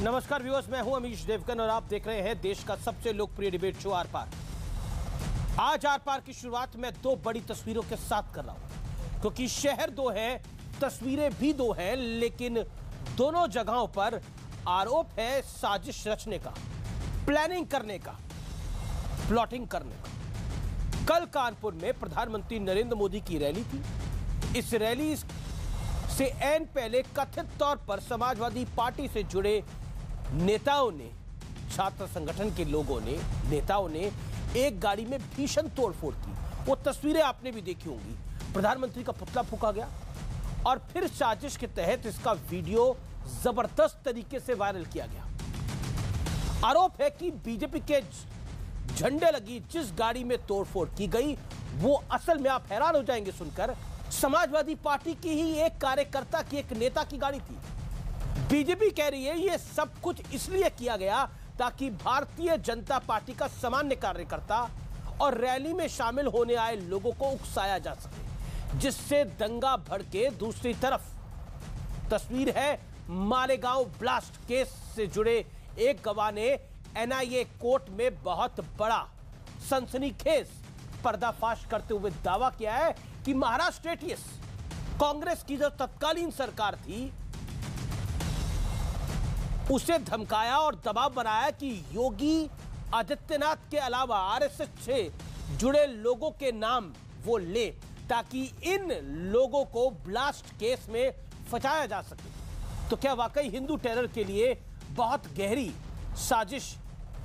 नमस्कार व्यूअर्स, मैं हूं अमीश देवगन और आप देख रहे हैं देश का सबसे लोकप्रिय डिबेट शो आर पार। आज आर पार की शुरुआत मैं दो बड़ी तस्वीरों के साथ कर रहा हूं, क्योंकि शहर दो है, तस्वीरें भी दो हैं, लेकिन दोनों जगहों पर आरोप है साजिश रचने का, प्लानिंग करने का, प्लॉटिंग करने का। कल कानपुर में प्रधानमंत्री नरेंद्र मोदी की रैली थी। इस रैली से ऐन पहले कथित तौर पर समाजवादी पार्टी से जुड़े नेताओं ने, छात्र संगठन के लोगों ने, नेताओं ने एक गाड़ी में भीषण तोड़फोड़ की। वो तस्वीरें आपने भी देखी होंगी। प्रधानमंत्री का पुतला फूंका गया और फिर साजिश के तहत इसका वीडियो जबरदस्त तरीके से वायरल किया गया। आरोप है कि बीजेपी के झंडे लगी जिस गाड़ी में तोड़फोड़ की गई वो असल में, आप हैरान हो जाएंगे सुनकर, समाजवादी पार्टी की ही एक कार्यकर्ता की, एक नेता की गाड़ी थी। बीजेपी कह रही है ये सब कुछ इसलिए किया गया ताकि भारतीय जनता पार्टी का सामान्य कार्यकर्ता और रैली में शामिल होने आए लोगों को उकसाया जा सके, जिससे दंगा भड़के। दूसरी तरफ तस्वीर है मालेगांव ब्लास्ट केस से जुड़े एक गवाह ने एनआईए कोर्ट में बहुत बड़ा सनसनीखेज पर्दाफाश करते हुए दावा किया है कि महाराष्ट्र एटीएस, कांग्रेस की जो तत्कालीन सरकार थी, उसे धमकाया और दबाव बनाया कि योगी आदित्यनाथ के अलावा आरएसएस से जुड़े लोगों के नाम वो ले, ताकि इन लोगों को ब्लास्ट केस में फंसाया जा सके। तो क्या वाकई हिंदू टेरर के लिए बहुत गहरी साजिश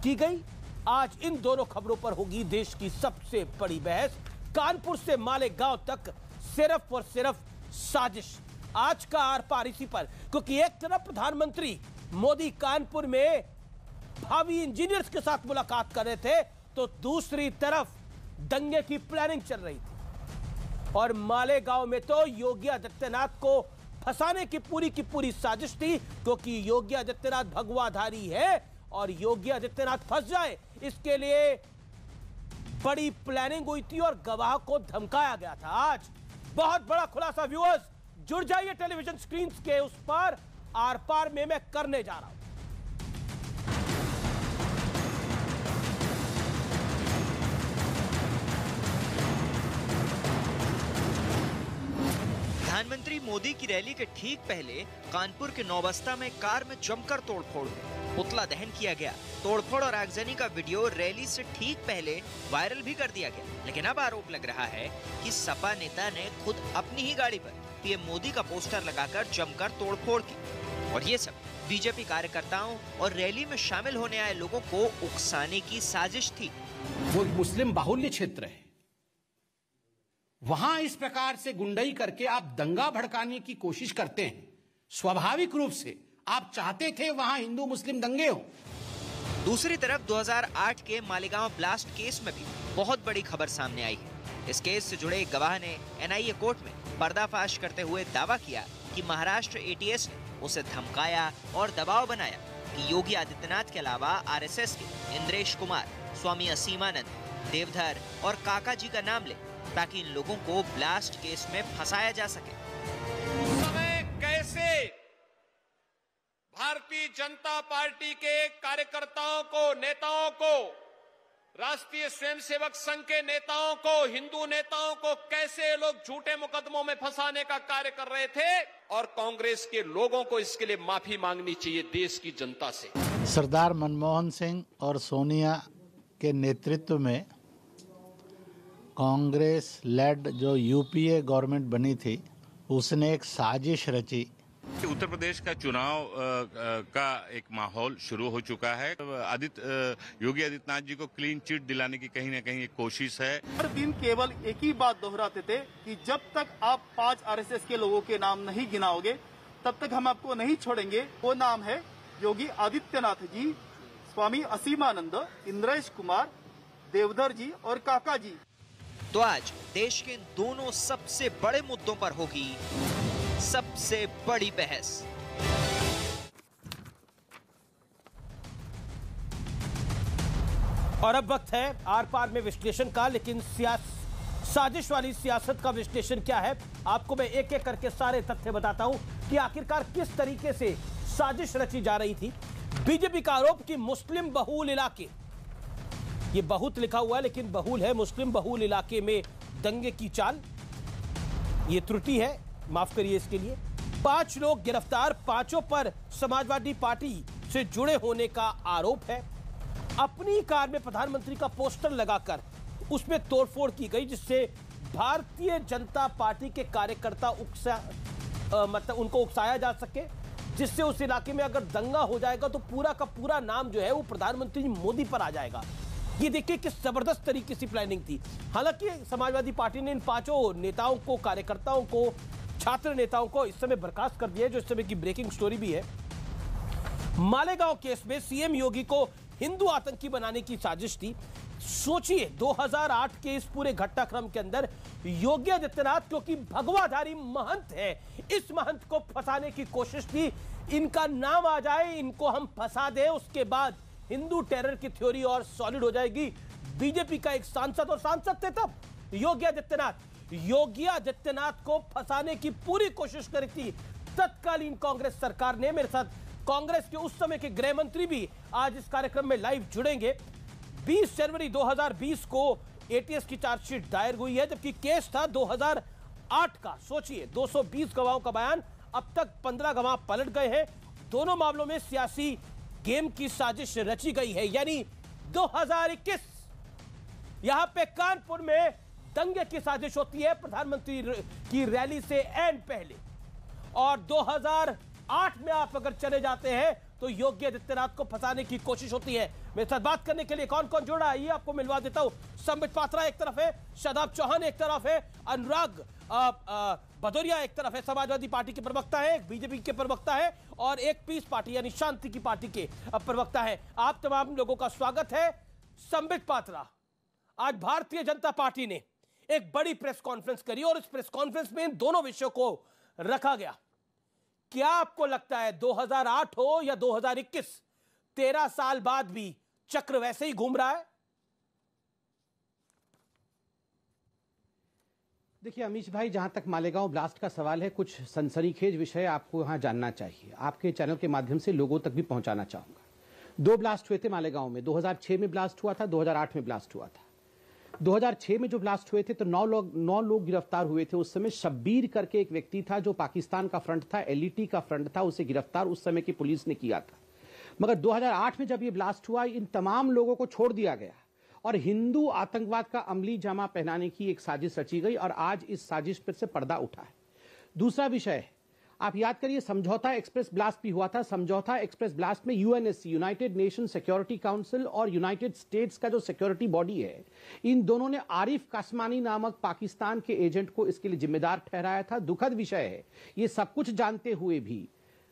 की गई? आज इन दोनों खबरों पर होगी देश की सबसे बड़ी बहस। कानपुर से मालेगांव तक सिर्फ और सिर्फ साजिश। आज का आर पार इसी पर, क्योंकि एक तरफ प्रधानमंत्री मोदी कानपुर में भावी इंजीनियर्स के साथ मुलाकात कर रहे थे, तो दूसरी तरफ दंगे की प्लानिंग चल रही थी। और मालेगांव में तो योगी आदित्यनाथ को फंसाने की पूरी साजिश थी, क्योंकि योगी आदित्यनाथ भगवाधारी है और योगी आदित्यनाथ फंस जाए, इसके लिए बड़ी प्लानिंग हुई थी और गवाह को धमकाया गया था। आज बहुत बड़ा खुलासा, व्यूअर्स जुड़ जाइए टेलीविजन स्क्रीन के उस पर, आर पार में मैं करने जा रहा हूं। प्रधानमंत्री मोदी की रैली के ठीक पहले कानपुर के नौबस्ता में कार में जमकर तोड़फोड़ हुई, पुतला दहन किया गया। तोड़फोड़ और आगजनी का वीडियो रैली से ठीक पहले वायरल भी कर दिया गया। लेकिन अब आरोप लग रहा है कि सपा नेता ने खुद अपनी ही गाड़ी पर पीएम मोदी का पोस्टर लगाकर जमकर तोड़फोड़ की, और ये सब बीजेपी कार्यकर्ताओं और रैली में शामिल होने आए लोगों को उकसाने की साजिश थी। वो मुस्लिम बाहुल्य क्षेत्र है, वहां इस प्रकार से गुंडाई करके आप दंगा भड़काने की कोशिश करते हैं। स्वाभाविक रूप से आप चाहते थे वहां हिंदू मुस्लिम दंगे हो। दूसरी तरफ 2008 के मालेगांव ब्लास्ट केस में भी बहुत बड़ी खबर सामने आई है। इस केस से जुड़े एक गवाह ने एनआईए कोर्ट में पर्दाफाश करते हुए दावा किया कि महाराष्ट्र एटीएस ने उसे धमकाया और दबाव बनाया कि योगी आदित्यनाथ के अलावा आरएसएस के इंद्रेश कुमार, स्वामी असीमानंद, देवधर और काका जी का नाम ले, ताकि इन लोगों को ब्लास्ट केस में फंसाया जा सके। उस समय कैसे भारतीय जनता पार्टी के कार्यकर्ताओं को, नेताओं को, राष्ट्रीय स्वयंसेवक संघ के नेताओं को, हिंदू नेताओं को कैसे लोग झूठे मुकदमों में फंसाने का कार्य कर रहे थे, और कांग्रेस के लोगों को इसके लिए माफी मांगनी चाहिए देश की जनता से। सरदार मनमोहन सिंह और सोनिया के नेतृत्व में कांग्रेस लेड जो यूपीए गवर्नमेंट बनी थी, उसने एक साजिश रची। उत्तर प्रदेश का चुनाव का एक माहौल शुरू हो चुका है। योगी आदित्यनाथ जी को क्लीन चिट दिलाने की कहीं न कहीं एक कोशिश है। हर दिन केवल एक ही बात दोहराते थे कि जब तक आप 5 आरएसएस के लोगों के नाम नहीं गिनाओगे तब तक हम आपको नहीं छोड़ेंगे। वो नाम है योगी आदित्यनाथ जी, स्वामी असीमानंद, इंद्रेश कुमार, देवधर जी और काका जी। तो आज देश के इन दोनों सबसे बड़े मुद्दों पर होगी सबसे बड़ी बहस। और अब वक्त है आर पार में विश्लेषण का, लेकिन साजिश वाली सियासत का विश्लेषण क्या है, आपको मैं एक एक करके सारे तथ्य बताता हूं कि आखिरकार किस तरीके से साजिश रची जा रही थी। बीजेपी का आरोप कि मुस्लिम बहुल इलाके, ये बहुत लिखा हुआ है लेकिन बहुल है, मुस्लिम बहुल इलाके में दंगे की चाल, ये त्रुटि है, माफ करिए इसके लिए। 5 लोग गिरफ्तार, 5 पर समाजवादी पार्टी से जुड़े होने का आरोप है। अपनी कार में प्रधानमंत्री का पोस्टर लगाकर उसमें तोड़फोड़ की गई, जिससे भारतीय जनता पार्टी के कार्यकर्ता मतलब उनको उकसाया जा सके, जिससे उस इलाके में अगर दंगा हो जाएगा तो पूरा का पूरा नाम जो है वो प्रधानमंत्री मोदी पर आ जाएगा। ये देखिए किस जबरदस्त तरीके से प्लानिंग थी। हालांकि समाजवादी पार्टी ने इन 5 नेताओं को, कार्यकर्ताओं को, छात्र नेताओं को इस समय बर्खास्त कर दिया है, जो इस समय की ब्रेकिंग स्टोरी भी है। मालेगांव केस में सीएम योगी को हिंदू आतंकी बनाने की साजिश थी। सोचिए 2008 के इस पूरे घटनाक्रम के अंदर योगी आदित्यनाथ, क्योंकि भगवाधारी महंत है, इस महंत को फंसाने की कोशिश थी। इनका नाम आ जाए, इनको हम फंसा दें, उसके बाद हिंदू टेरर की थ्योरी और सॉलिड हो जाएगी। बीजेपी का एक सांसद, और सांसद थे तब योगी आदित्यनाथ को फंसाने की पूरी कोशिश करी थी तत्कालीन कांग्रेस सरकार ने। मेरे साथ कांग्रेस के उस समय के गृह मंत्री भी आज इस कार्यक्रम में लाइव जुड़ेंगे। 20 जनवरी 2020 को एटीएस की चार्जशीट दायर हुई है, जबकि केस था 2008 का। सोचिए 220 गवाहों का बयान, अब तक 15 गवाह पलट गए हैं। दोनों मामलों में सियासी गेम की साजिश रची गई है। यानी 2021 यहां पे कानपुर में दंगे की साजिश होती है प्रधानमंत्री की रैली से एंड पहले, और 2008 में आप अगर चले जाते हैं तो योगी आदित्यनाथ को फंसाने की कोशिश होती है। मेरे साथ बात करने के लिए कौन कौन जुड़ा है, ये आपको मिलवा देता हूं। संबित पात्रा एक तरफ है, शादाब चौहान एक तरफ है, अनुराग भदौरिया एक तरफ है, समाजवादी पार्टी के प्रवक्ता है, एक बीजेपी के प्रवक्ता है, और एक पीस पार्टी यानी शांति की पार्टी के प्रवक्ता है। आप तमाम लोगों का स्वागत है। संबित पात्रा, आज भारतीय जनता पार्टी ने एक बड़ी प्रेस कॉन्फ्रेंस करी और इस प्रेस कॉन्फ्रेंस में इन दोनों विषयों को रखा गया। क्या आपको लगता है 2008 हो या 2021, 13 साल बाद भी चक्र वैसे ही घूम रहा है? देखिए अमीश भाई, जहां तक मालेगांव ब्लास्ट का सवाल है, कुछ सनसनीखेज विषय आपको यहां जानना चाहिए। आपके चैनल के माध्यम से लोगों तक भी पहुंचाना चाहूंगा। 2 ब्लास्ट हुए थे मालेगांव में। 2006 में ब्लास्ट हुआ था, 2008 में ब्लास्ट हुआ था। 2006 में जो ब्लास्ट हुए थे तो 9 लोग गिरफ्तार हुए थे। उस समय शब्बीर करके एक व्यक्ति था जो पाकिस्तान का फ्रंट था, एलईटी का फ्रंट था, उसे गिरफ्तार उस समय की पुलिस ने किया था। मगर 2008 में जब ये ब्लास्ट हुआ, इन तमाम लोगों को छोड़ दिया गया और हिंदू आतंकवाद का अमली जामा पहनाने की एक साजिश रची गई, और आज इस साजिश पर से पर्दा उठा है। दूसरा विषय, आप याद करिए, समझौता एक्सप्रेस ब्लास्ट भी हुआ था। समझौता एक्सप्रेस ब्लास्ट में UNSC, United nation security council, और यूनाइटेड स्टेट्स का जो सिक्योरिटी बॉडी है, इन दोनों ने आरिफ कासमानी नामक पाकिस्तान के एजेंट को इसके लिए जिम्मेदार ठहराया था। दुखद विषय है, ये सब कुछ जानते हुए भी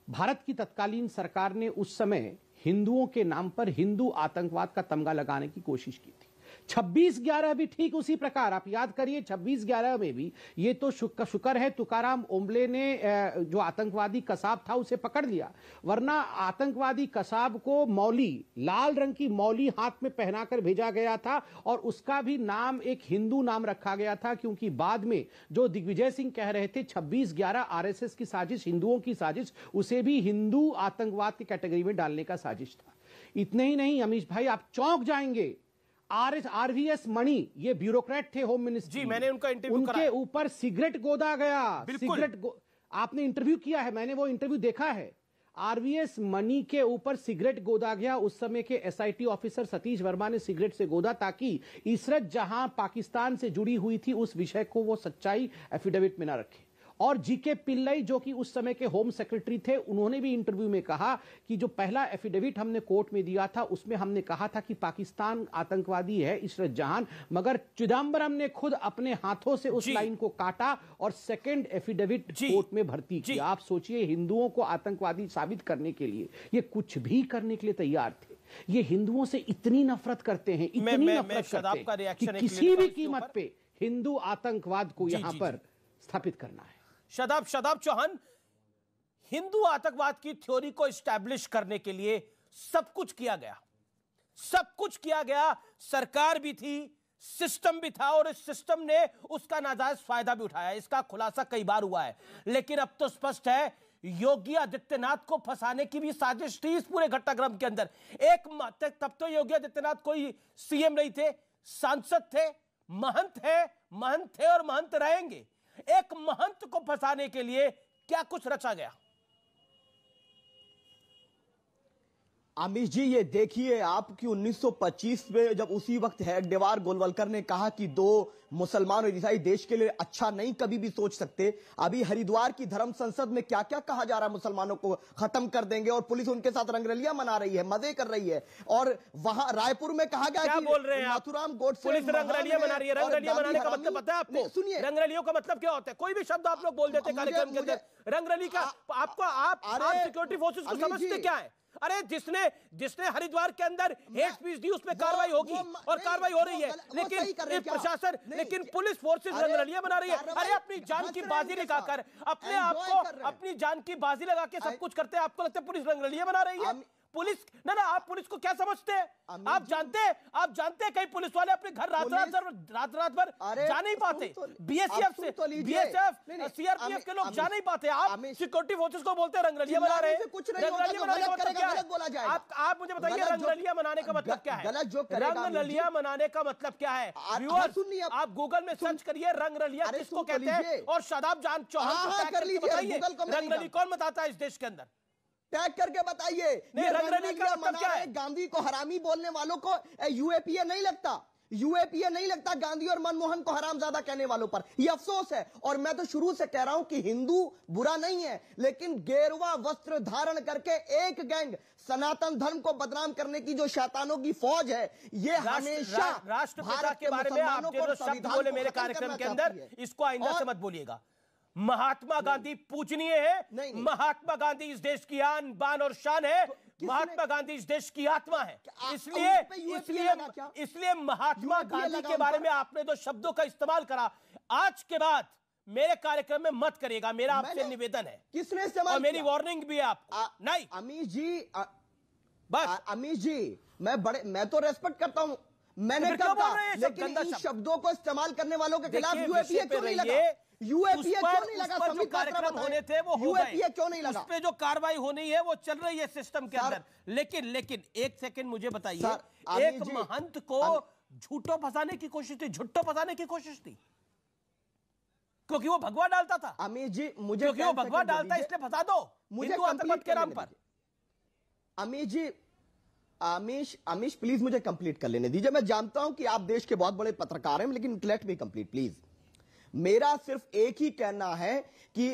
भारत की तत्कालीन सरकार ने उस समय हिंदुओं के नाम पर हिंदू आतंकवाद का तमगा लगाने की कोशिश की थी। 26/11 भी ठीक उसी प्रकार, आप याद करिए 26/11 में भी ये तो शुक्र है तुकाराम ओम्बले ने जो आतंकवादी कसाब था उसे पकड़ लिया, वरना आतंकवादी कसाब को मौली, लाल रंग की मौली हाथ में पहनाकर भेजा गया था, और उसका भी नाम एक हिंदू नाम रखा गया था, क्योंकि बाद में जो दिग्विजय सिंह कह रहे थे 26/11 आरएसएस की साजिश, हिंदुओं की साजिश, उसे भी हिंदू आतंकवाद की कैटेगरी में डालने का साजिश था। इतने ही नहीं अमीश भाई, आप चौंक जाएंगे, आरवीएस मणि, ये ब्यूरोक्रेट थे होम मिनिस्ट्री, जी मैंने उनका इंटरव्यू उनके ऊपर सिगरेट गोदा गया। आपने इंटरव्यू किया है, मैंने वो इंटरव्यू देखा है। आरवीएस मणि के ऊपर सिगरेट गोदा गया। उस समय के एसआईटी ऑफिसर सतीश वर्मा ने सिगरेट से गोदा, ताकि इशरत जहां पाकिस्तान से जुड़ी हुई थी उस विषय को वो सच्चाई एफिडेविट में ना रखे। और जीके पिल्लई जो कि उस समय के होम सेक्रेटरी थे, उन्होंने भी इंटरव्यू में कहा कि जो पहला एफिडेविट हमने कोर्ट में दिया था उसमें हमने कहा था कि पाकिस्तान आतंकवादी है इशरत जहां, मगर चिदम्बरम ने खुद अपने हाथों से उस लाइन को काटा और सेकंड एफिडेविट कोर्ट में भर्ती किया। आप सोचिए, हिंदुओं को आतंकवादी साबित करने के लिए ये कुछ भी करने के लिए तैयार थे। ये हिंदुओं से इतनी नफरत करते हैं, इतनी नफरत करते हैं कि किसी भी कीमत पे हिंदू आतंकवाद को यहां पर स्थापित करना है। शादाब चौहान, हिंदू आतंकवाद की थ्योरी को एस्टैब्लिश करने के लिए सब कुछ किया गया, सब कुछ किया गया, सरकार भी थी, सिस्टम भी था, और इस सिस्टम ने उसका नाजायज फायदा भी उठाया। इसका खुलासा कई बार हुआ है, लेकिन अब तो स्पष्ट है योगी आदित्यनाथ को फंसाने की भी साजिश थी इस पूरे घटनाक्रम के अंदर। तब तो योगी आदित्यनाथ कोई सीएम नहीं थे, सांसद थे, महंत थे और महंत रहेंगे। एक महंत को फंसाने के लिए क्या कुछ रचा गया। अमीश जी, ये देखिए आप कि 1925 में जब उसी वक्त हेडगेवार गोलवलकर ने कहा कि दो मुसलमान और ईसाई देश के लिए अच्छा नहीं कभी भी सोच सकते, अभी हरिद्वार की धर्म संसद में क्या क्या कहा जा रहा है, मुसलमानों को खत्म कर देंगे और पुलिस उनके साथ रंगरलियां मना रही है, मजे कर रही है। और वहां रायपुर में कहा गया कि बोल रहे हैं नाथुराम गोडसे पुलिस रंगरलियां मना रही है। रंगरलियां मनाने का मतलब पता है आपको? सुनिए, रंगरलियों का मतलब क्या होता है? कोई भी शब्द आप लोग बोल देते कार्यक्रम के अंदर। रंगरली का आपको आप सिक्योरिटी फोर्सेस को समझते क्या है? अरे जिसने हरिद्वार के अंदर हेट स्पीच दी उस पर कार्रवाई होगी और कार्रवाई हो रही है, लेकिन प्रशासन, लेकिन पुलिस फोर्सेस रंगरलियां बना रही है। अरे अपनी जान की बाजी लगाकर, अपने आप को अपनी जान की बाजी लगा के सब कुछ करते हैं। आपको लगता है पुलिस रंगरलियां बना रही है? पुलिस ना आप पुलिस को क्या समझते हैं? आप जानते हैं कई पुलिस वाले अपने घर रात भर जा नहीं पाते। बीएसएफ सीआरपीएफ के लोग जा नहीं पाते। आप सिक्योरिटी फोर्सेस को बोलते हैं रंगरलियां बना रहे हैं। रंगरलियां मनाने का मतलब क्या है? आप मुझे बताइए, रंगरलियां मनाने का मतलब क्या है? रंगरलियां मनाने का मतलब क्या है? व्यूअर्स, आप गूगल में सर्च करिए रंगरलियां किसको कहते हैं और शादाब जान चौहान को बताइए रंगरली कौन बताता है इस देश के अंदर। टैग करके बताइए। रंगरली का मतलब क्या है? गांधी को हरामी बोलने वालों को यूएपीए नहीं लगता, यूएपीए नहीं लगता गांधी और मनमोहन को हरामजादा कहने वालों पर। ये अफसोस है। और मैं तो शुरू से कह रहा हूं कि हिंदू बुरा नहीं है, लेकिन गेरुआ वस्त्र धारण करके एक गैंग सनातन धर्म को बदनाम करने की जो शैतानों की फौज है, ये हमेशा राष्ट्रपिता के बारे में आप जो शब्द बोले मेरे कार्यक्रम के अंदर, इसको आइंदा से मत बोलिएगा। महात्मा गांधी पूजनीय है। महात्मा गांधी इस देश की आन बान और शान है। महात्मा गांधी इस देश की आत्मा है। इसलिए महात्मा गांधी के बारे में आपने जो शब्दों का इस्तेमाल करा, आज के बाद मेरे कार्यक्रम में मत करिएगा। मेरा आपसे निवेदन है। किसने इस्तेमाल? और मेरी वार्निंग भी है आपको। नहीं अमीश जी, बस अमीश जी, मैं तो रेस्पेक्ट करता हूं, मैंने कहा, लेकिन इन शब्दों को इस्तेमाल करने वालों के खिलाफ यूएपीए क्यों नहीं लगा? यूएपीए क्यों नहीं लगा? जो कार्यक्रम होने थे वो हो गए। क्यों नहीं लगा? उस पे जो कार्रवाई होनी है वो चल रही है सिस्टम के अंदर। लेकिन एक सेकंड मुझे बताइए, एक महंत को झूठों फंसाने की कोशिश थी, झुट्टो फंसाने की कोशिश थी, क्योंकि वो भगवा डालता था। अमीश जी, मुझे क्योंकि वो भगवा डालता है इसलिए फंसा दो हिंदू आतंकवाद के नाम पर। अमीश जी, अमीश प्लीज मुझे कंप्लीट कर लेने दीजिए। मैं जानता हूं कि आप देश के बहुत बड़े पत्रकार हैं, लेकिन लेट मी कंप्लीट प्लीज। मेरा सिर्फ एक ही कहना है कि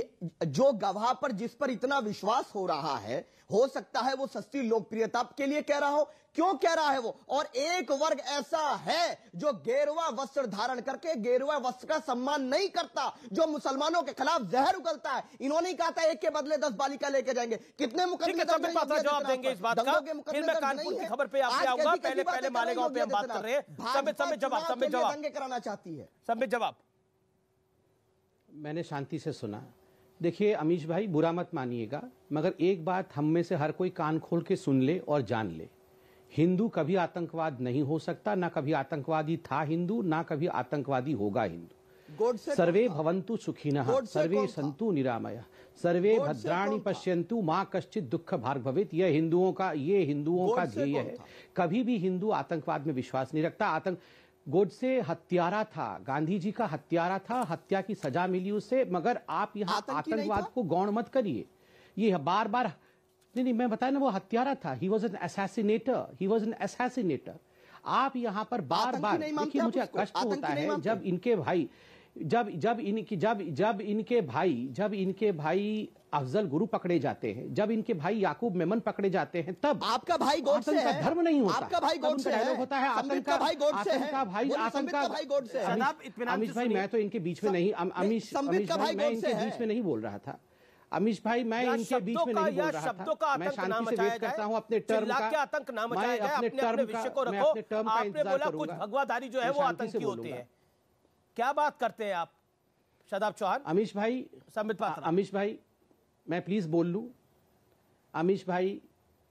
जो गवाह पर जिस पर इतना विश्वास हो रहा है, हो सकता है वो सस्ती लोकप्रियता के लिए कह रहा हो। क्यों कह रहा है वो? और एक वर्ग ऐसा है जो गेरुआ वस्त्र धारण करके गेरुआ वस्त्र का सम्मान नहीं करता, जो मुसलमानों के खिलाफ जहर उगलता है। इन्होंने कहा था 1 के बदले 10 बालिका लेके जाएंगे। कितने मुकदमे जवाब देंगे इस बात का। फिर मैं कानपुर की खबर पे आपसे आऊंगा। पहले मालेगांव पे हम बात कर रहे हैं। जवाब दंगे कराना चाहती है। संबित जवाब। मैंने शांति से सुना। देखिए अमीश भाई, बुरा मत मानिएगा, मगर एक बात हम में से हर कोई कान खोल के सुन ले और जान ले, हिंदू कभी आतंकवाद नहीं हो सकता, ना कभी आतंकवादी था हिंदू, ना कभी आतंकवादी होगा हिंदू। सर्वे भवन्तु सुखिनः, सर्वे सन्तु निरामयः, सर्वे भद्राणि पश्यन्तु, मां कश्चित दुख भाग भवेत्। ये हिंदुओं का ध्येय है। कभी भी हिंदू आतंकवाद में विश्वास नहीं रखता। गोडसे हत्यारा था, गांधी जी का हत्यारा था, हत्या की सजा मिली उसे, मगर आप यहाँ आतंकवाद को गौण मत करिए। ये बार बार नहीं, मैं बताया ना, वो हत्यारा था। He was an assassinator. आप यहाँ पर बार बार देखिए, मुझे कष्ट होता है जब इनके भाई अफजल गुरु पकड़े जाते हैं, जब इनके भाई याकूब मेमन पकड़े जाते हैं, तब आपका भाई गोडसे है, धर्म नहीं होता। आपका भाई गोडसे है, होता है आतंक का भाई गोडसे है। अमीश भाई, मैं तो इनके बीच में नहीं, अमीश भाई मैं इनके बीच में नहीं बोल रहा था। अमीश भाई, मैं इनके बीच में नहीं बोल रहा था। मैं शांति से वेट करता हूं अपने टर्म का। आतंक नाम मचाया जाए, अपने विषय को रखो। आपने बोला कुछ भगवाधारी जो है वो आतंकी होते हैं। क्या बात करते हैं आप शादाब चौहान? अमीश भाई, अमीश भाई, मैं प्लीज बोल लूं। अमीश भाई,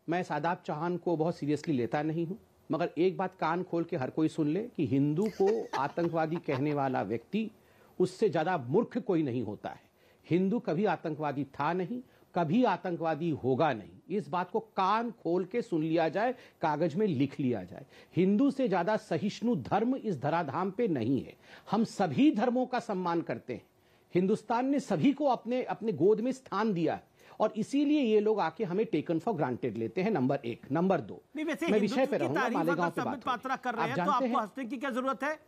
मैं शादाब चौहान को बहुत सीरियसली लेता नहीं हूं, मगर एक बात कान खोल के हर कोई सुन ले कि हिंदू को आतंकवादी कहने वाला व्यक्ति, उससे ज्यादा मूर्ख कोई नहीं होता है। हिंदू कभी आतंकवादी था नहीं, कभी आतंकवादी होगा नहीं। इस बात को कान खोल के सुन लिया जाए, कागज में लिख लिया जाए। हिंदू से ज्यादा सहिष्णु धर्म इस धराधाम पे नहीं है। हम सभी धर्मों का सम्मान करते हैं। हिंदुस्तान ने सभी को अपने अपने गोद में स्थान दिया है और इसीलिए ये लोग आके हमें टेकन फॉर ग्रांटेड लेते हैं। नंबर एक। नंबर दो, मैं विषय पे रहूंगा। मालेगांव पे बात पात्रा कर रहे हैं तो आपको हंसने की क्या जरूरत है?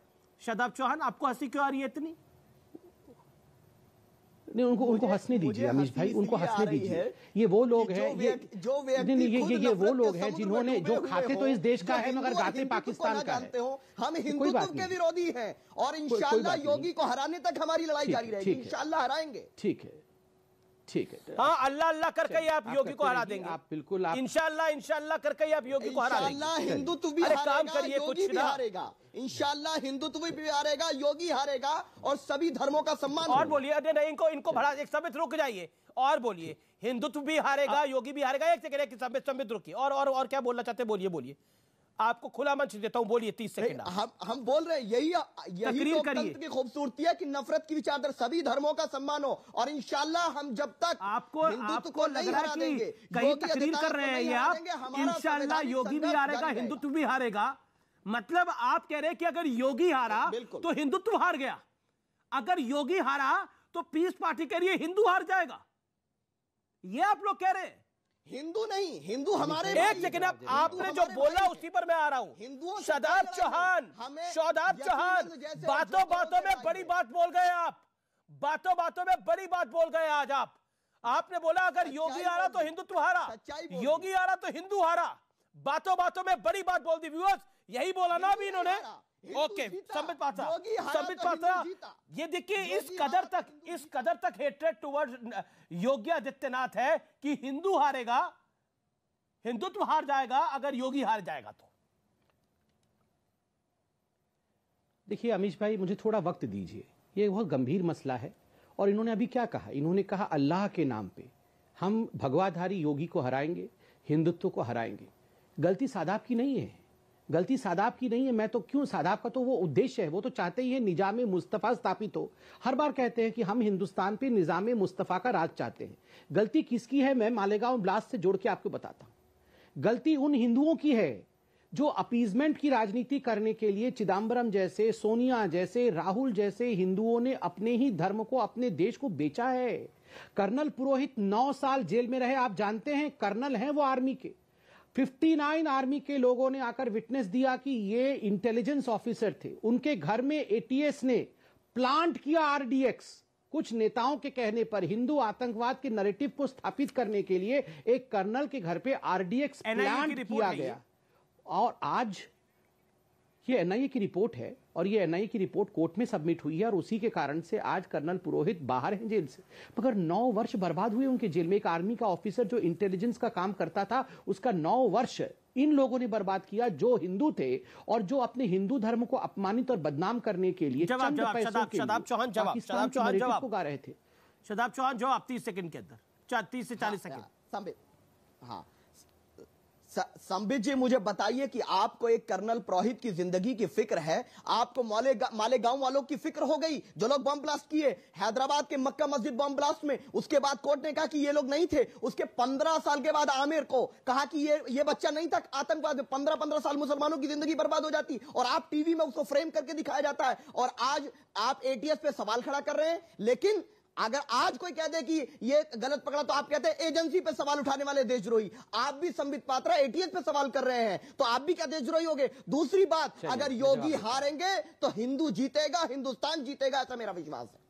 शादाब चौहान, आपको हंसी क्यों आ रही है इतनी? नहीं, उनको हंसने दीजिए अमीश भाई, उनको हंसने दीजिए। ये वो लोग हैं, ये वो लोग हैं जिन्होंने, जो खाते तो इस देश का है मगर गाते पाकिस्तान का है। हम हिंदुत्व के विरोधी हैं और इंशाल्लाह योगी को हराने तक हमारी लड़ाई जारी रहेगी। इंशाल्लाह हराएंगे। ठीक है, ठीक है। हाँ, अल्लाह अल्लाह करके ही आप योगी को हरा देंगे। आप बिल्कुल, इंशाल्लाह इंशाल्लाह करके ही आप योगी को हरा देंगे। इंशाल्लाह हिंदुत्व भी हारेगा, योगी भी हारेगा। इंशाल्लाह हिंदुत्व भी हारेगा, योगी हारेगा और सभी धर्मों का सम्मान। और बोलिए, अरे नहीं, इनको बढ़ा, एक समय रुक जाइए और बोलिए। हिंदुत्व भी हारेगा, योगी भी हारेगा। एक सेकंड, समय रुकिए। और क्या बोलना चाहते हैं? बोलिए। आपको खुला मंच देता हूं, बोलिए। 30 सेकंड। हम बोल रहे हैं यही लोकतंत्र की खूबसूरती है कि नफरत की विचारधारा, सभी धर्मों का सम्मान हो। और इंशाल्लाह हम जब तक हिंदुत्व को नहीं हरा देंगे, कहीं तकरीर कर रहे हैं ये आप, इंशाल्लाह योगी भी हारेगा, हिंदुत्व भी हारेगा। मतलब आप कह रहे हैं कि अगर योगी हारा तो हिंदुत्व हार गया, अगर योगी हारा तो पीस पार्टी कह रही है हिंदू हार जाएगा। ये आप लोग कह रहे हैं। हिंदू नहीं, हिंदू हमारे। एक सेकंड, आपने जो बोला उसी पर मैं आ रहा हूं। शादाब चौहान, बातों बातों में बड़ी बात बोल गए आप। बातों बातों में बड़ी बात बोल गए आज आप। आपने बोला अगर योगी आ रहा तो हिंदुत्व हारा, योगी आ रहा तो हिंदू हारा। बातों बातों में बड़ी बात बोल दी। व्यूअर्स, यही बोला ना अभी इन्होंने। ओके, संबित पात्रा, ये देखिए, इस कदर तक हेट्रेड टुवर्ड्स योगी आदित्यनाथ है कि हिंदू हारेगा, हिंदुत्व हार जाएगा अगर योगी हार जाएगा तो। देखिए अमीश भाई, मुझे थोड़ा वक्त दीजिए। ये बहुत गंभीर मसला है। और इन्होंने अभी क्या कहा? इन्होंने कहा अल्लाह के नाम पे हम भगवाधारी योगी को हराएंगे, हिंदुत्व को हराएंगे। गलती सादाब की नहीं है, गलती सादाब की नहीं है। मैं तो क्यों, सादाब का तो वो उद्देश्य है, वो तो चाहते ही है निजाम मुस्तफा स्थापित हो। हर बार कहते हैं कि हम हिंदुस्तान पे निजाम मुस्तफा का राज चाहते हैं। गलती किसकी है? मैं मालेगांव ब्लास्ट से जोड़ के आपको बताता हूं। गलती उन हिंदुओं की है जो अपीजमेंट की राजनीति करने के लिए चिदम्बरम जैसे, सोनिया जैसे, राहुल जैसे हिंदुओं ने अपने ही धर्म को, अपने देश को बेचा है। कर्नल पुरोहित 9 साल जेल में रहे, आप जानते हैं। कर्नल हैं वो आर्मी के। 59 आर्मी के लोगों ने आकर विटनेस दिया कि ये इंटेलिजेंस ऑफिसर थे। उनके घर में एटीएस ने प्लांट किया आरडीएक्स। कुछ नेताओं के कहने पर हिंदू आतंकवाद के नैरेटिव को स्थापित करने के लिए एक कर्नल के घर पे आरडीएक्स प्लांट किया गया। और आज ये एनआईए की रिपोर्ट है और ये एनआईए की रिपोर्ट कोर्ट में सबमिट हुई है और उसी के कारण से आज कर्नल पुरोहित बाहर हैं जेल से। मगर 9 वर्ष बर्बाद हुए उनके जेल में। एक आर्मी का ऑफिसर जो इंटेलिजेंस का काम करता था, उसका 9 वर्ष इन लोगों ने बर्बाद किया, जो हिंदू थे और जो अपने हिंदू धर्म को अपमानित और बदनाम करने के लिए शादाब चौहान जवाब को गा रहे थे। शादाब चौहान जवाब 30 सेकंड के अंदर, 30 से 40 सेकंड। हाँ संबित जी, मुझे बताइए कि आपको एक कर्नल पुरोहित की जिंदगी की फिक्र है, आपको मालेगांव वालों की फिक्र हो गई जो लोग बम ब्लास्ट किए हैदराबाद के मक्का मस्जिद बम ब्लास्ट में। उसके बाद कोर्ट ने कहा कि ये लोग नहीं थे। उसके 15 साल के बाद आमिर को कहा कि ये बच्चा नहीं था आतंकवाद में। 15 साल मुसलमानों की जिंदगी बर्बाद हो जाती और आप टीवी में उसको फ्रेम करके दिखाया जाता है। और आज आप एटीएस पे सवाल खड़ा कर रहे हैं। लेकिन अगर आज कोई कह दे कि ये गलत पकड़ा तो आप कहते हैं एजेंसी पे सवाल उठाने वाले देशद्रोही। आप भी संबित पात्रा एटीएस पे सवाल कर रहे हैं तो आप भी क्या देशद्रोही होंगे? दूसरी बात, अगर योगी हारेंगे तो हिंदू जीतेगा, हिंदुस्तान जीतेगा, ऐसा मेरा विश्वास है।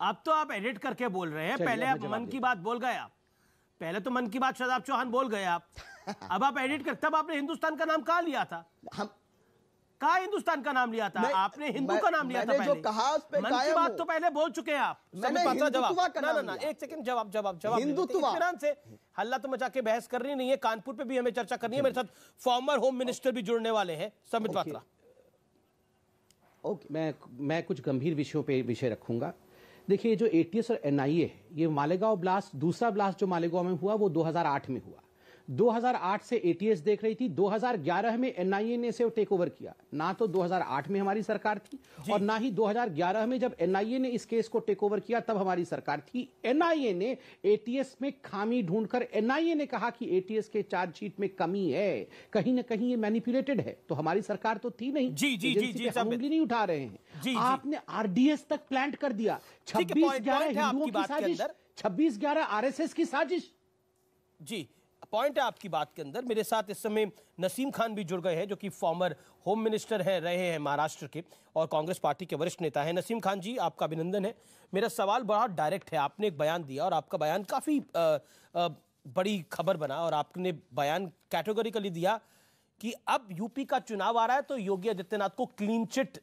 अब तो आप एडिट करके बोल रहे हैं। पहले आप मन की बात बोल गए। आप पहले तो मन की बात शादाब चौहान बोल गए आप। अब आप एडिट कर, तब आपने हिंदुस्तान का नाम कहाँ लिया था? कहा हिंदुस्तान का नाम लिया था? आपने हिंदू का नाम लिया था पहले। जो कहा उस पे मन की बात तो पहले बोल चुके हैं आप। ना, एक सेकंड, जवाब इत्मीनान से। हल्ला तो मचा के बहस करनी नहीं है। कानपुर पे भी हमें चर्चा करनी है। मेरे साथ फॉर्मर होम मिनिस्टर भी जुड़ने वाले हैं, संबित पात्रा। मैं कुछ गंभीर विषयों पे विषय रखूंगा। देखिए, जो एटीएस और एनआईए है, ये मालेगांव ब्लास्ट, दूसरा ब्लास्ट जो मालेगांव में हुआ वो 2008 में हुआ। 2008 से एटीएस देख रही थी, 2011 में एनआईए ने इसे टेक ओवर किया। ना तो 2008 में हमारी सरकार थी और ना ही 2011 में जब एनआईए ने इस केस को टेक ओवर किया तब हमारी सरकार थी। एनआईए ने एटीएस में खामी ढूंढकर एनआईए ने कहा कि एटीएस के चार्जशीट में कमी है, कहीं ना कहीं ये मैनिपुलेटेड है, तो हमारी सरकार तो थी नहीं। जी हम उंगली नहीं उठा रहे हैं। आपने आरडीएस तक प्लांट कर दिया। 26/11 हिंदुओं की साजिश, 26/11 आरएसएस की साजिश। जी, पॉइंट है आपकी बात के अंदर। मेरे साथ इस समय नसीम खान भी जुड़ गए हैं, जो कि फॉर्मर होम मिनिस्टर है रहे हैं महाराष्ट्र के और कांग्रेस पार्टी के वरिष्ठ नेता हैं। नसीम खान जी, आपका अभिनंदन है। मेरा सवाल बड़ा डायरेक्ट है। आपने एक बयान दिया और आपका बयान काफी बड़ी खबर बना और आपने बयान कैटेगोरिकली दिया कि अब यूपी का चुनाव आ रहा है तो योगी आदित्यनाथ को क्लीन चिट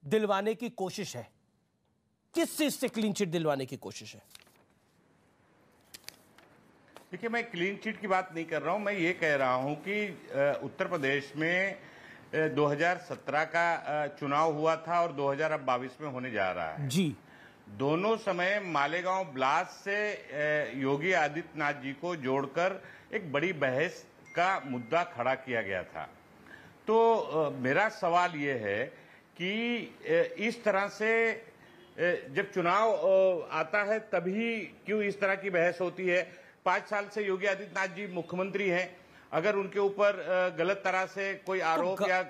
दिलवाने की कोशिश है। किस चीज से क्लीन चिट दिलवाने की कोशिश है? देखिए, मैं क्लीन चिट की बात नहीं कर रहा हूं। मैं ये कह रहा हूं कि उत्तर प्रदेश में 2017 का चुनाव हुआ था और 2022 में होने जा रहा है। जी, दोनों समय मालेगांव ब्लास्ट से योगी आदित्यनाथ जी को जोड़कर एक बड़ी बहस का मुद्दा खड़ा किया गया था। तो मेरा सवाल ये है कि इस तरह से जब चुनाव आता है तभी क्यों इस तरह की बहस होती है? 5 साल से योगी आदित्यनाथ जी मुख्यमंत्री हैं। अगर उनके ऊपर गलत तरह से कोई आरोप या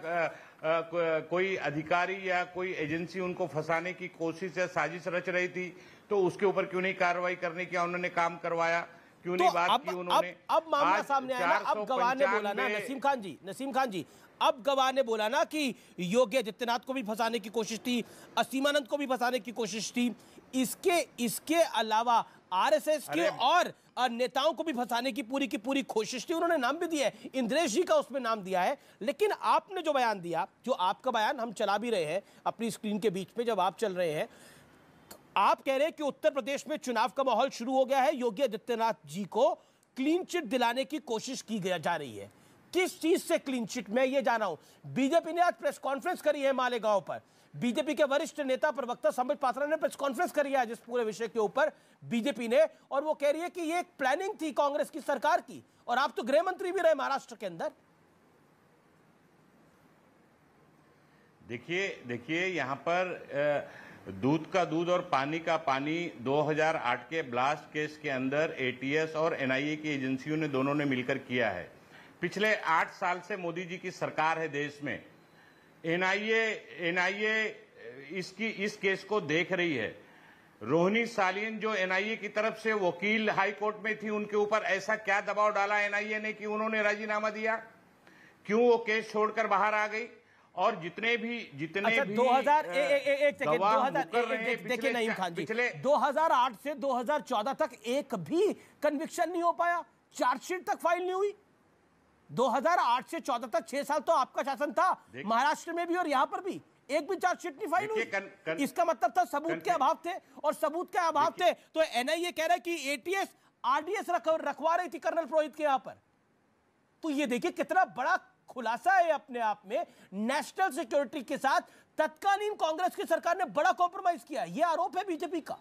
कोई अधिकारी या कोई एजेंसी उनको फंसाने की कोशिश या साजिश रच रही थी तो उसके ऊपर क्यों नहीं कार्रवाई करने की उन्होंने काम करवाया? क्यों नहीं बात की उन्होंने? अब मामला सामने आया ना, अब गवाह ने बोला ना नसीम खान जी, अब गवाह ने बोला ना कि योगी आदित्यनाथ को भी फंसाने की कोशिश थी, असीमानंद को भी फंसाने की कोशिश थी। इसके अलावा आरएसएस के और नेताओं को भी फंसाने की पूरी कोशिश थी। उन्होंने नाम भी दिया है, इंद्रेश जी का उसमें नाम दिया है। लेकिन आपने जो बयान दिया, जो आपका बयान हम चला भी रहे हैं अपनी स्क्रीन के बीच में जब आप चल रहे हैं, आप कह रहे हैं कि उत्तर प्रदेश में चुनाव का माहौल शुरू हो गया है, योगी आदित्यनाथ जी को क्लीन चिट दिलाने की कोशिश की जा रही है। किस चीज से क्लीन चिट? मैं ये जाना हूं। बीजेपी ने आज प्रेस कॉन्फ्रेंस करी है मालेगांव पर। बीजेपी के वरिष्ठ नेता प्रवक्ता संबित पात्रा ने प्रेस कॉन्फ्रेंस करी है जिस पूरे विषय के ऊपर बीजेपी ने, और वो कह रही है कि ये एक प्लानिंग थी कांग्रेस की सरकार की। और आप तो गृह मंत्री भी रहे महाराष्ट्र के अंदर। देखिए यहां पर दूध का दूध और पानी का पानी 2008 के ब्लास्ट केस के अंदर एटीएस और एनआईए की एजेंसियों ने दोनों ने मिलकर किया है। पिछले 8 साल से मोदी जी की सरकार है देश में। एनआईए इस केस को देख रही है। रोहिणी सालियन जो एनआईए की तरफ से वकील हाई कोर्ट में थी, उनके ऊपर ऐसा क्या दबाव डाला एनआईए ने कि उन्होंने राजीनामा दिया? क्यों वो केस छोड़कर बाहर आ गई? और जितने भी 2000 देखिए नईम खान जी, 2008 से 2014 तक एक भी कन्विक्शन नहीं हो पाया, चार्जशीट तक फाइल नहीं हुई। 2008 से 14 तक 6 साल तो आपका शासन था महाराष्ट्र में भी और यहां पर भी, एक भी चार्जशीट नहीं फाइल हुई। इसका मतलब था सबूत के अभाव थे, और सबूत के अभाव थे तो एनआईए कह रहा है कि एटीएस आरडीएस रखवा रही थी कर्नल पुरोहित के यहां पर। तो ये देखिए कितना बड़ा खुलासा है अपने आप में। नेशनल सिक्योरिटी के साथ तत्कालीन कांग्रेस की सरकार ने बड़ा कॉम्प्रोमाइज किया, यह आरोप है बीजेपी का।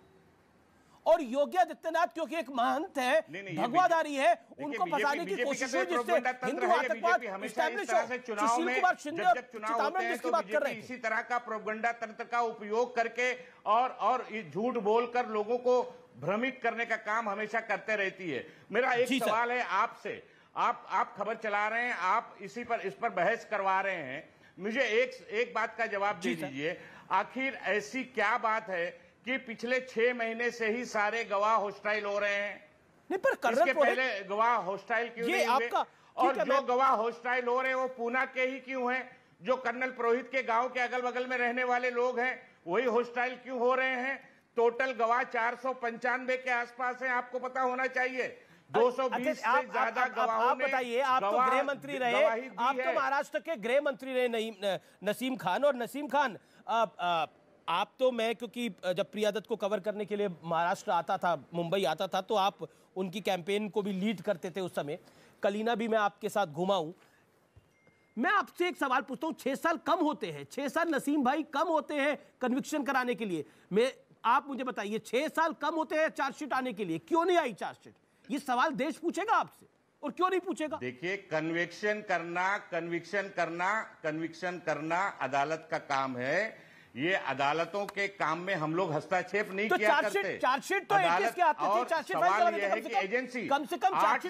और योगी आदित्यनाथ क्योंकि एक महंत है, भगवाधारी है, उनको फंसाने की कोशिश हुई जिससे हिंदू आतंकवाद एस्टैब्लिश हो। सुशील कुमार शिंदे और चिदंबरम जिसकी बात कर रहे हैं, इसी तरह का प्रोपेगेंडा तंत्र का उपयोग करके और झूठ बोलकर लोगों को भ्रमित करने का काम हमेशा करते रहती है। मेरा एक सवाल है आपसे, आप खबर चला रहे हैं, आप इस पर बहस करवा रहे हैं, मुझे एक बात का जवाब दे दीजिए। आखिर ऐसी क्या बात है कि पिछले 6 महीने से ही सारे गवाह हॉस्टाइल हो रहे हैं? नहीं, पर इसके पहले गवाह हॉस्टाइल क्यों नहीं हुए? और जो गवाह हॉस्टाइल हो रहे हैं वो पूना के ही क्यों हैं? जो कर्नल पुरोहित के गांव के अगल बगल में रहने वाले लोग हैं वही हॉस्टाइल क्यों हो रहे हैं? टोटल गवाह 495 के आसपास हैं, आपको पता होना चाहिए। 220 से ज्यादा गवाहों ने, बताइए, आप तो गृह मंत्री रहे, आप तो महाराष्ट्र के गृह मंत्री रहे नसीम खान। और नसीम खान, आप तो, मैं क्योंकि जब प्रिया दत्त को कवर करने के लिए महाराष्ट्र आता था, मुंबई आता था, तो आप उनकी कैंपेन को भी लीड करते थे उस समय। कलीना भी मैं आपके साथ घुमा हूं। मैं आपसे एक सवाल पूछता हूं, 6 साल कम होते हैं? 6 साल नसीम भाई कम होते हैं कन्विक्शन कराने के लिए? आप मुझे बताइए, 6 साल कम होते हैं चार्जशीट आने के लिए? क्यों नहीं आई चार्जशीट? ये सवाल देश पूछेगा आपसे। और क्यों नहीं पूछेगा? देखिए, कन्विक्शन करना अदालत का काम है। ये अदालतों के काम में हम लोग हस्तक्षेप नहीं तो किया करते। चार्जशीट तो एटीएस के आते थे, चार्जशीट सवाल यह है कि एजेंसी कम से कम 8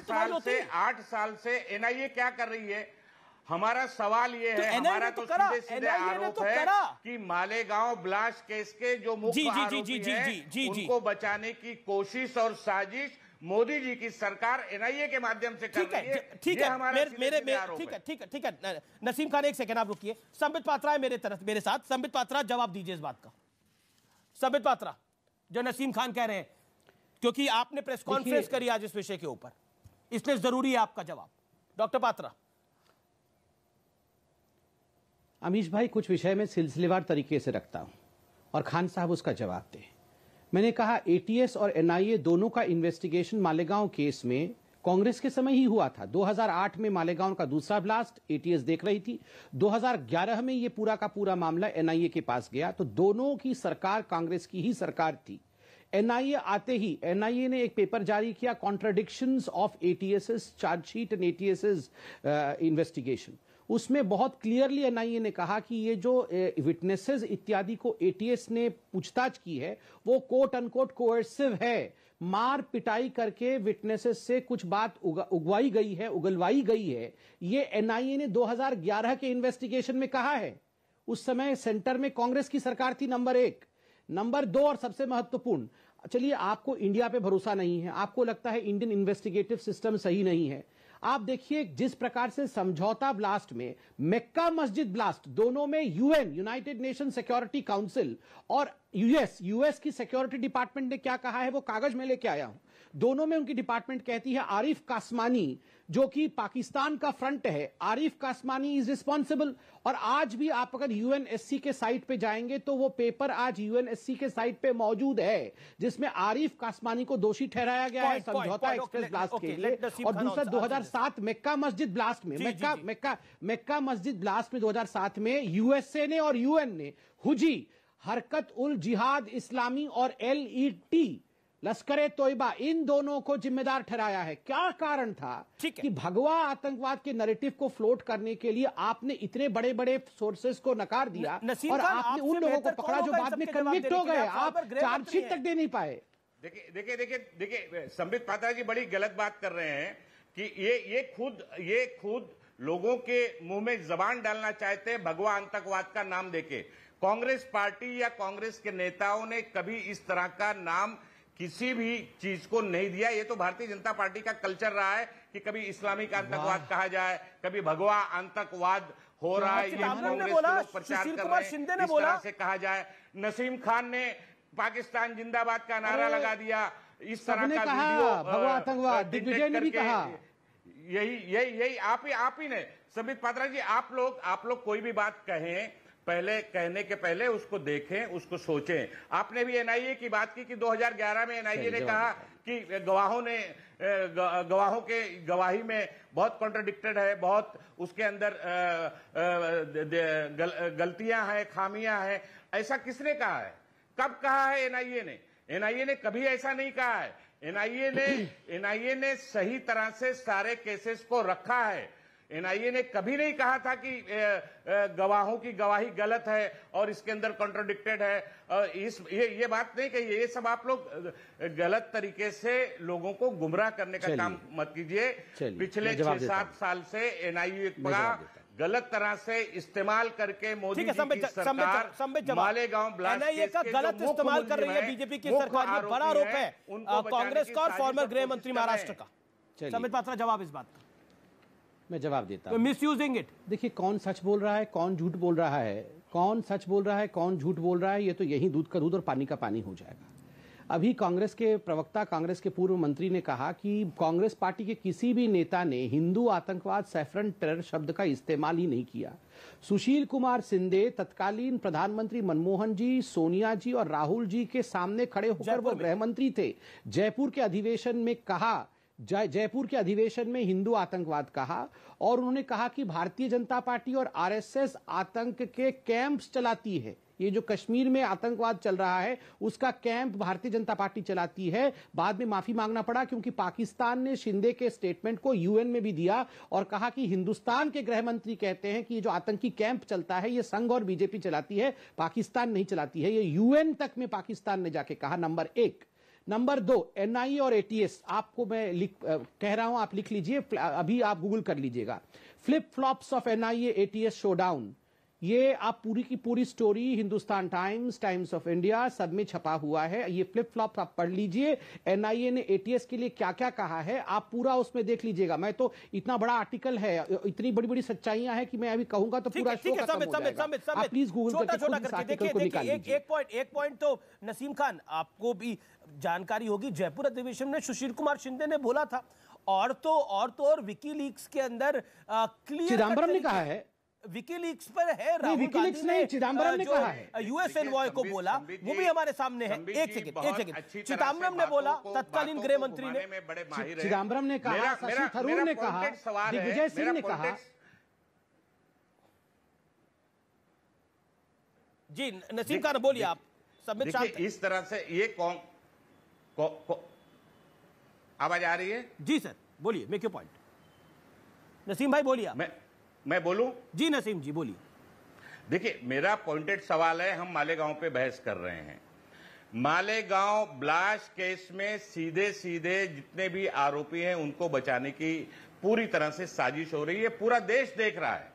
साल से एनआईए क्या कर रही है? हमारा सवाल ये है, हमारा तो सीधे आरोप है कि मालेगांव ब्लास्ट केस के जो मुख्य आरोपी हैं, उनको बचाने की कोशिश और साजिश मोदी जी की सरकार एनआईए के माध्यम से कर रही है। ठीक है। नसीम खान, एक सेकंड आप रुकिए। संबित पात्रा है मेरे साथ। संबित पात्रा, जवाब दीजिए इस बात का। संबित पात्रा, जो नसीम खान कह रहे हैं, क्योंकि आपने प्रेस कॉन्फ्रेंस करी आज इस विषय के ऊपर, इसलिए जरूरी है आपका जवाब। डॉक्टर पात्रा। अमीश भाई, कुछ विषय में सिलसिलेवार तरीके से रखता हूं और खान साहब उसका जवाब दें। मैंने कहा एटीएस और एनआईए दोनों का इन्वेस्टिगेशन मालेगांव केस में कांग्रेस के समय ही हुआ था। 2008 में मालेगांव का दूसरा ब्लास्ट एटीएस देख रही थी। 2011 में ये पूरा का पूरा मामला एनआईए के पास गया। तो दोनों की सरकार कांग्रेस की ही सरकार थी। एनआईए आते ही एनआईए ने एक पेपर जारी किया, contradictions of ATS chargesheet and ATS investigation. उसमें बहुत क्लियरली एनआईए ने कहा कि ये जो विटनेसेस इत्यादि को एटीएस ने पूछताछ की है वो कोट अनकोट कोएर्सिव है। मार पिटाई करके विटनेसेस से कुछ बात उगवाई गई है। ये एनआईए ने 2011 के इन्वेस्टिगेशन में कहा है। उस समय सेंटर में कांग्रेस की सरकार थी, नंबर 1। नंबर 2 और सबसे महत्वपूर्ण, चलिए आपको इंडिया पे भरोसा नहीं है, आपको लगता है इंडियन इन्वेस्टिगेटिव सिस्टम सही नहीं है। आप देखिए जिस प्रकार से समझौता ब्लास्ट में, मक्का मस्जिद ब्लास्ट, दोनों में UN, United nation security council और यूएस की सिक्योरिटी डिपार्टमेंट ने क्या कहा है वो कागज में लेके आया हूं। दोनों में उनकी डिपार्टमेंट कहती है आरिफ कासमानी, जो कि पाकिस्तान का फ्रंट है, आरिफ कासमानी इज रिस्पॉन्सिबल। और आज भी आप अगर यूएनएससी के साइट पे जाएंगे तो वो पेपर आज यूएनएससी के साइट पे मौजूद है, जिसमें आरिफ कासमानी को दोषी ठहराया गया है समझौता एक्सप्रेस ब्लास्ट के लिए। और दूसरा 2007 मक्का मस्जिद ब्लास्ट में, मक्का मस्जिद ब्लास्ट में 2007 में यूएसए ने और यूएन ने हुजी, हरकत उल जिहाद इस्लामी और एलईटी लश्कर तोयबा, इन दोनों को जिम्मेदार ठहराया है। क्या कारण था कि भगवा आतंकवाद के नैरेटिव को फ्लोट करने के लिए आपने इतने बड़े बड़े सोर्सेस को नकार दिया और आपने उन लोगों को पकड़ा जो बाद में कन्विक्ट हो गए, आप चार्जशीट तक दे नहीं पाए। देखिए संबित पात्रा जी बड़ी गलत बात कर रहे हैं कि ये खुद लोगों के मुंह में जबान डालना चाहते हैं भगवा आतंकवाद का नाम देके। कांग्रेस पार्टी या कांग्रेस के नेताओं ने कभी इस तरह का नाम किसी भी चीज को नहीं दिया। ये तो भारतीय जनता पार्टी का कल्चर रहा है कि कभी इस्लामिक आतंकवाद कहा जाए, कभी भगवा आतंकवाद हो रहा है, ये कांग्रेस के लोग प्रचार कर रहे हैं, इस तरह से कहा जाए। नसीम खान ने पाकिस्तान जिंदाबाद का नारा लगा दिया, इस तरह का वीडियो भगवा आतंकवाद दिग्विजय ने भी कहा। यही आप ही ने। संबित पात्रा जी, आप लोग कोई भी बात कहें, पहले कहने के पहले उसको देखें, उसको सोचें। आपने भी एनआईए की बात की कि 2011 में एनआईए ने कहा कि गवाहों के गवाही में बहुत कॉन्ट्रडिक्टेड है, बहुत उसके अंदर गलतियां हैं, खामियां हैं। ऐसा किसने कहा है? कब कहा है एनआईए ने? एनआईए ने कभी ऐसा नहीं कहा है। एनआईए ने सही तरह से सारे केसेस को रखा है। एनआईए ने कभी नहीं कहा था कि गवाहों की गवाही गलत है और इसके अंदर कॉन्ट्रडिक्टेड है। ये बात नहीं कही है। ये सब आप लोग गलत तरीके से लोगों को गुमराह करने का काम मत कीजिए। पिछले 6-7 साल से एनआईए का गलत तरह से इस्तेमाल करके मोदी जी की सरकार मालेगांव ब्लास्ट केस का गलत इस्तेमाल कर रही है। बीजेपी की सरकार, ये बड़ा आरोप है कांग्रेस का और फॉर्मर गृह मंत्री महाराष्ट्र का। संबित पात्रा, जवाब इस बात का। मैं जवाब देता हूं। Misusing it. देखिए कौन सच बोल रहा है, कौन झूठ बोल रहा है, कौन सच बोल रहा है, कौन झूठ बोल रहा है, ये तो यही दूध का दूध और पानी का पानी हो जाएगा। अभी कांग्रेस के प्रवक्ता, कांग्रेस के पूर्व मंत्री ने कहा कि कांग्रेस पार्टी के किसी भी नेता ने हिंदू आतंकवाद, सैफरन टेरर शब्द का इस्तेमाल ही नहीं किया। सुशील कुमार सिंधे तत्कालीन प्रधानमंत्री मनमोहन जी, सोनिया जी और राहुल जी के सामने खड़े होकर वो गृह मंत्री थे। जयपुर के अधिवेशन में कहा, जयपुर के अधिवेशन में हिंदू आतंकवाद कहा और उन्होंने कहा कि भारतीय जनता पार्टी और आरएसएस आतंक के कैंप्स चलाती है। ये जो कश्मीर में आतंकवाद चल रहा है उसका कैंप भारतीय जनता पार्टी चलाती है। बाद में माफी मांगना पड़ा क्योंकि पाकिस्तान ने शिंदे के स्टेटमेंट को यूएन में भी दिया और कहा कि हिंदुस्तान के गृह मंत्री कहते हैं कि ये जो आतंकी कैंप चलता है ये संघ और बीजेपी चलाती है, पाकिस्तान नहीं चलाती है। ये यूएन तक में पाकिस्तान ने जाके कहा, नंबर 1। नंबर 2, एनआईए और एटीएस, आपको मैं कह रहा हूं, आप लिख लीजिए, अभी आप गूगल कर लीजिएगा, flip flops of NIA ATS showdown. ये आप पूरी की पूरी story Hindustan times, times of India सब में छपा हुआ है। ये फ्लिप फ्लॉप आप पढ़ लीजिए। एनआईए ने एटीएस के लिए क्या क्या कहा है आप पूरा उसमें देख लीजिएगा। मैं तो इतना बड़ा आर्टिकल है, इतनी बड़ी बड़ी सच्चाइयां हैं कि मैं अभी कहूंगा तो पूरा शो खत्म हो जाएगा। आप प्लीज गूगल करके एक पॉइंट तो नसीम खान आपको भी जानकारी होगी, जयपुर अधिवेशन में सुशील कुमार शिंदे ने बोला था और विकीलीक्स के अंदर क्लियर चिदम्बरम ने कहा है, विकीलीक्स पर है, राहुल गांधी ने चिदम्बरम ने कहा है, यूएस एनवॉय को बोला, वो भी हमारे सामने है। एक सेकंड, चिदम्बरम ने बोला, तत्कालीन गृह मंत्री ने, चिदम्बरम ने कहा, शशि थरूर ने कहा, दिग्विजय सिंह ने कहा। जी नसीम खान बोलिए आप। सब इस तरह से ये आवाज आ रही है? जी सर बोलिए, मेक योर पॉइंट। नसीम भाई बोलिए। मैं बोलूं? जी नसीम जी बोलिए। देखिए मेरा पॉइंटेड सवाल है, हम मालेगांव पे बहस कर रहे हैं। मालेगांव ब्लास्ट केस में सीधे सीधे जितने भी आरोपी हैं उनको बचाने की पूरी तरह से साजिश हो रही है। पूरा देश देख रहा है,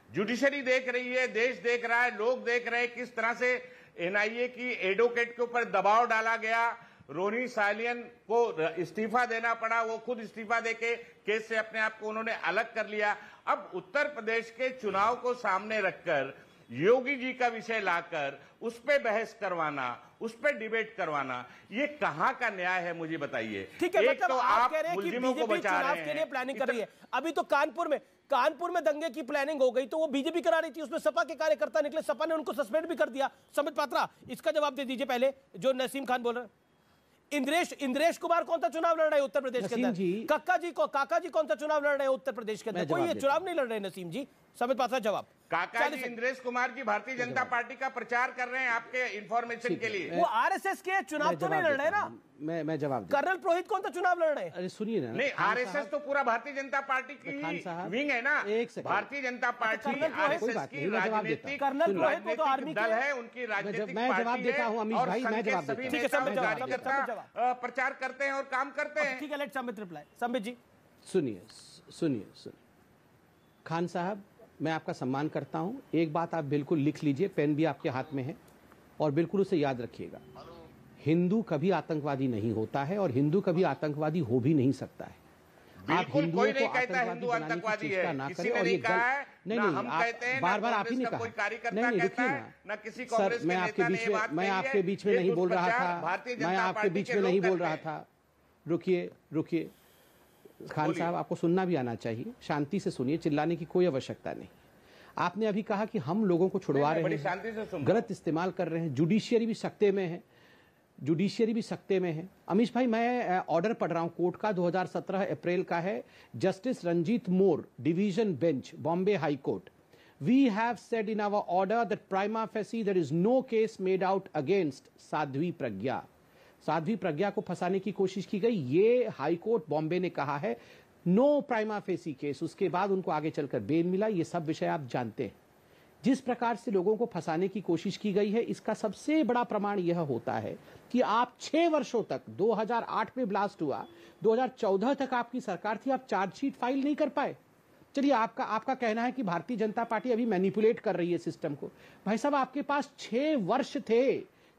जुडिशरी देख रही है, देश देख रहा है, लोग देख रहे हैं किस तरह से एनआईए की एडवोकेट के ऊपर दबाव डाला गया। रोनी सालियन को इस्तीफा देना पड़ा, वो खुद इस्तीफा देके केस से अपने आप को उन्होंने अलग कर लिया। अब उत्तर प्रदेश के चुनाव को सामने रखकर योगी जी का विषय लाकर उस पे बहस करवाना, उस पे डिबेट करवाना, ये कहां का न्याय है मुझे बताइए। ठीक है, मतलब तो आप कह रहे हैं कि बीजेपी चुनाव के लिए प्लानिंग कर रही है। अभी तो कानपुर में दंगे की प्लानिंग हो गई तो वो बीजेपी करा रही थी, उसमें सपा के कार्यकर्ता निकले, सपा ने उनको सस्पेंड भी कर दिया। संबित पात्रा इसका जवाब दे दीजिए पहले, जो नसीम खान बोल रहे हैं। इंद्रेश कुमार कौन सा चुनाव लड़ रहे हैं उत्तर प्रदेश के अंदर? काका जी कौन सा चुनाव लड़ रहे हैं उत्तर प्रदेश के अंदर? कोई ये चुनाव नहीं लड़ रहे नसीम जी। संबित पात्रा जवाब। काका जी इंद्रेश कुमार जी भारतीय जनता पार्टी का प्रचार कर रहे हैं, आपके इंफॉर्मेशन के लिए। वो आरएसएस के चुनाव तो नहीं लड़ रहे ना। मैं जवाब। कर्नल पुरोहित कौन सा चुनाव लड़ रहे हैं? अरे सुनिए ना, नहीं आरएसएस तो पूरा भारतीय जनता पार्टी की विंग है ना। भारतीय जनता पार्टी आरएसएस की राजनीतिक दल है, उनकी राजनीतिक मैं जवाब देता हूँ अमीश भाई, मैं जवाब देता हूँ। प्रचार करते हैं और काम करते हैं। ठीक है, लेट संबित रिप्लाई। संबित जी सुनिए खान साहब, मैं आपका सम्मान करता हूं। एक बात आप बिल्कुल लिख लीजिए, पेन भी आपके हाथ में है और बिल्कुल उसे याद रखिएगा। हिंदू कभी आतंकवादी नहीं होता है और हिंदू कभी आतंकवादी हो भी नहीं सकता है। आप हिंदुओं को आतंकवादी बनाने की चेष्टा ना करें। और ये नहीं, बार आप ही ने कहा। नहीं रुकिए ना सर, मैं आपके बीच में नहीं बोल रहा था। रुकिए खान साहब, आपको सुनना भी आना चाहिए, शांति से सुनिए, चिल्लाने की कोई आवश्यकता नहीं। आपने अभी कहा कि हम लोगों को छुड़वा रहे हैं, गलत इस्तेमाल कर रहे हैं, जुडिशियरी भी सख्ते में है। अमीश भाई, मैं ऑर्डर पढ़ रहा हूं कोर्ट का, 2017 अप्रैल का है। Justice Ranjit More, division bench, Bombay high court. We have said in our order that prima facie there is no case made out against Sadhvi Pragya को फंसाने की कोशिश की गई, ये हाई कोर्ट बॉम्बे ने कहा है। नो प्राइमा फेसी केस, उसके बाद उनको आगे चलकर बेल मिला। ये सब विषय आप जानते हैं। जिस प्रकार से लोगों को फंसाने की कोशिश की गई है, इसका सबसे बड़ा प्रमाण यह होता है कि आप 6 वर्षों तक, 2008 में ब्लास्ट हुआ, 2014 तक आपकी सरकार थी, आप चार्जशीट फाइल नहीं कर पाए। चलिए, आपका कहना है कि भारतीय जनता पार्टी अभी मैनिपुलेट कर रही है सिस्टम को। भाई साहब, आपके पास 6 वर्ष थे।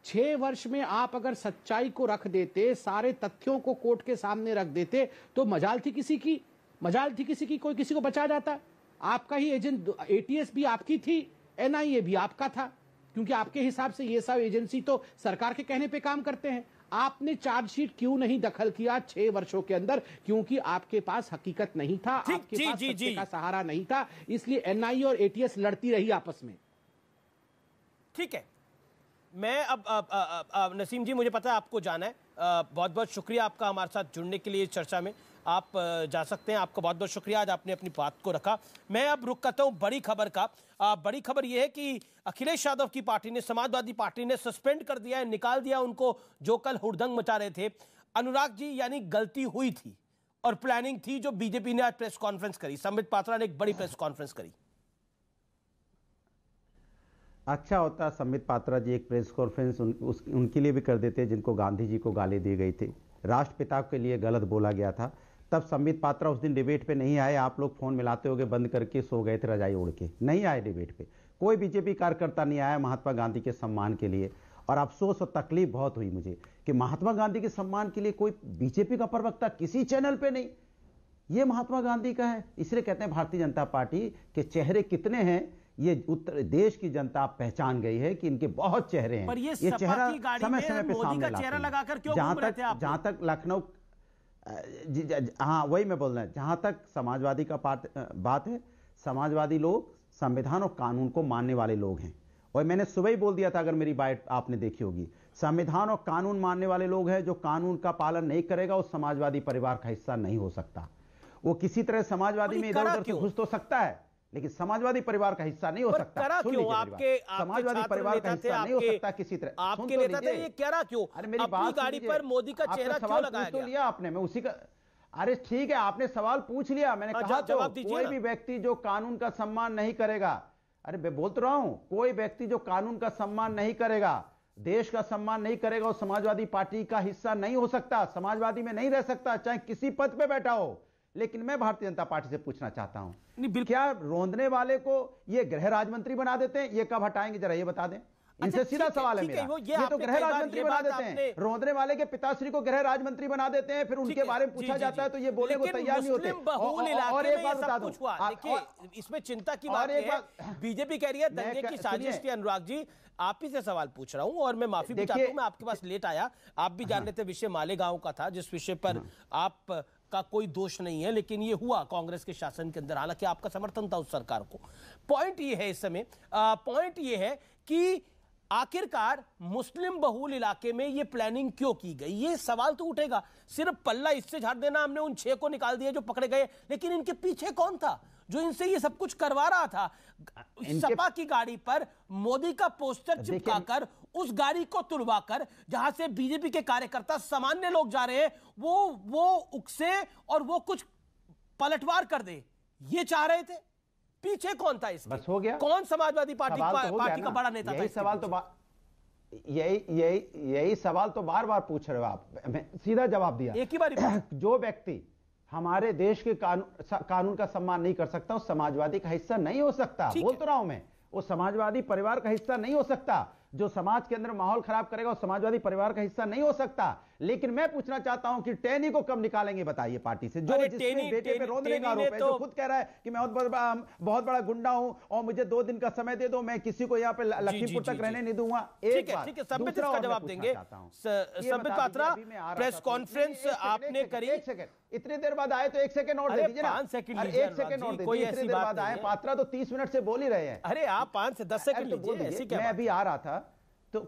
6 वर्ष में आप अगर सच्चाई को रख देते, सारे तथ्यों को कोर्ट के सामने रख देते, तो मजाल थी किसी की, कोई किसी को बचा जाता। आपका ही एजेंट, एटीएस भी आपकी थी, एनआईए भी आपका था, क्योंकि आपके हिसाब से ये सब एजेंसी तो सरकार के कहने पे काम करते हैं। आपने चार्जशीट क्यों नहीं दखल किया 6 वर्षों के अंदर? क्योंकि आपके पास हकीकत नहीं था, आपके पास सत्य का सहारा नहीं था, इसलिए एनआईए और एटीएस लड़ती रही आपस में। ठीक है, मैं अब नसीम जी, मुझे पता है आपको जाना है। बहुत बहुत शुक्रिया आपका हमारे साथ जुड़ने के लिए चर्चा में। आप जा सकते हैं। आपका बहुत बहुत शुक्रिया, आज आपने अपनी बात को रखा। मैं अब रुक करता हूं बड़ी खबर का। बड़ी खबर यह है कि अखिलेश यादव की पार्टी ने, समाजवादी पार्टी ने सस्पेंड कर दिया है, निकाल दिया उनको जो कल हुड़दंग मचा रहे थे। अनुराग जी, यानी गलती हुई थी और प्लानिंग थी जो बीजेपी ने आज प्रेस कॉन्फ्रेंस करी। संबित पात्रा ने एक बड़ी प्रेस कॉन्फ्रेंस करी। अच्छा होता संबित पात्रा जी एक प्रेस कॉन्फ्रेंस उनके लिए भी कर देते जिनको गांधी जी को गाली दी गई थी, राष्ट्रपिता के लिए गलत बोला गया था। तब संबित पात्रा उस दिन डिबेट पे नहीं आए। आप लोग फोन मिलाते होगे, बंद करके सो गए थे रजाई ओढ़ के, नहीं आए डिबेट पे। कोई बीजेपी कार्यकर्ता नहीं आया महात्मा गांधी के सम्मान के लिए। और अफसोस और तकलीफ बहुत हुई मुझे कि महात्मा गांधी के सम्मान के लिए कोई बीजेपी का प्रवक्ता किसी चैनल पे नहीं। ये महात्मा गांधी का है, इसलिए कहते हैं भारतीय जनता पार्टी के चेहरे कितने हैं ये उत्तर देश की जनता पहचान गई है कि इनके बहुत चेहरे हैं। पर ये चेहरा समय समय पे सामने चेहरा लगाकर क्यों घूम रहे थे आप? जहां तक लखनऊ, हाँ वही मैं बोल रहा हूं, जहां तक समाजवादी का बात है, समाजवादी लोग संविधान और कानून को मानने वाले लोग हैं। और मैंने सुबह ही बोल दिया था, अगर मेरी बात आपने देखी होगी, संविधान और कानून मानने वाले लोग हैं। जो कानून का पालन नहीं करेगा वो समाजवादी परिवार का हिस्सा नहीं हो सकता। वो किसी तरह समाजवादी में इधर उधर से घुस तो सकता है लेकिन समाजवादी परिवार का हिस्सा नहीं हो सकता। समाजवादी परिवार का हिस्सा नहीं हो सकता किसी तरह। आपके नेता थे, ये क्या रहा क्यों? अरे मेरी बात गाड़ी पर मोदी का चेहरा क्यों लगाया गया? लिया आपने, मैं उसी का, अरे ठीक है आपने सवाल पूछ लिया, मैंने कहा तो कोई भी व्यक्ति जो कानून का सम्मान नहीं करेगा, अरे मैं बोल तो रहा हूं, कोई व्यक्ति जो कानून का सम्मान नहीं करेगा, देश का सम्मान नहीं करेगा, वो समाजवादी पार्टी का हिस्सा नहीं हो सकता, समाजवादी में नहीं रह सकता, चाहे किसी पद पे बैठा हो। लेकिन मैं भारतीय जनता पार्टी से पूछना चाहता हूं, क्या रोंदने वाले को ये गृह राज्य मंत्री बना देते हैं? ये कब हटाएंगे जरा ये बता दें। इनसे सीधा सवाल है मेरा। ये तो गृह राज्य मंत्री बना देते हैं, रोंदने वाले के पिताश्री को गृह राज्य मंत्री बना देते हैं, फिर उनके बारे में पूछा जाता है तो ये बोले वो तैयार नहीं होते। और एक बात बता दूं, इसमें चिंता की बात है, बीजेपी कह रही है दंगे की साजिश थी। अनुराग जी, आप ही से सवाल पूछ रहा हूं और मैं माफी भी चाहता हूं, मैं आपके पास लेट आया। आप भी जान लेते विषय मालेगांव का था, जिस विषय पर आप का कोई दोष नहीं है, लेकिन ये हुआ कांग्रेस के शासन के अंदर, हालांकि आपका समर्थन था उस सरकार को। पॉइंट ये है, इस समय पॉइंट ये है कि आखिरकार मुस्लिम बहुल इलाके में ये प्लानिंग क्यों की गई? ये सवाल तो उठेगा। सिर्फ पल्ला इससे झाड़ देना, हमने उन 6 को निकाल दिया जो पकड़े गए, लेकिन इनके पीछे कौन था जो इनसे ये सब कुछ करवा रहा था? सपा की गाड़ी पर मोदी का पोस्टर चिपकाकर, उस गाड़ी को तुड़वाकर, जहां से बीजेपी के कार्यकर्ता सामान्य लोग जा रहे हैं, वो उकसे और वो कुछ पलटवार कर दे, ये चाह रहे थे। पीछे कौन था इसके? बस हो गया। कौन समाजवादी पार्टी का बड़ा नेता था? यही सवाल तो यही सवाल तो बार बार पूछ रहे हो आप, मैं सीधा जवाब दिया एक ही बार। जो व्यक्ति हमारे देश के कानून का सम्मान नहीं कर सकता, वो समाजवादी का हिस्सा नहीं हो सकता। बोल तो रहा हूं मैं, वो समाजवादी परिवार का हिस्सा नहीं हो सकता। जो समाज के अंदर माहौल खराब करेगा वो समाजवादी परिवार का हिस्सा नहीं हो सकता। लेकिन मैं पूछना चाहता हूं कि टेनी को कब निकालेंगे बताइए पार्टी से, जो जिसके बेटे पे रोंदने का आरोप है, जो खुद कह रहा है कि मैं बहुत बड़ा गुंडा हूं और मुझे 2 दिन का समय दे दो, मैं किसी को यहाँ पे लखीमपुर तक रहने नहीं दूंगा। ठीक है, संबित इसका जवाब देंगे। संबित पात्रा, प्रेस कॉन्फ्रेंस आपने करी, इतनी देर बाद आए तो 1 सेकंड और दे दीजिए ना। 1 सेकंड और दे दीजिए। इतनी देर बाद आए, पात्रा तो 30 मिनट से बोल ही रहे हैं। अरे आप 5 से 10 सेकंड लीजिए। मैं अभी आ रहा था तो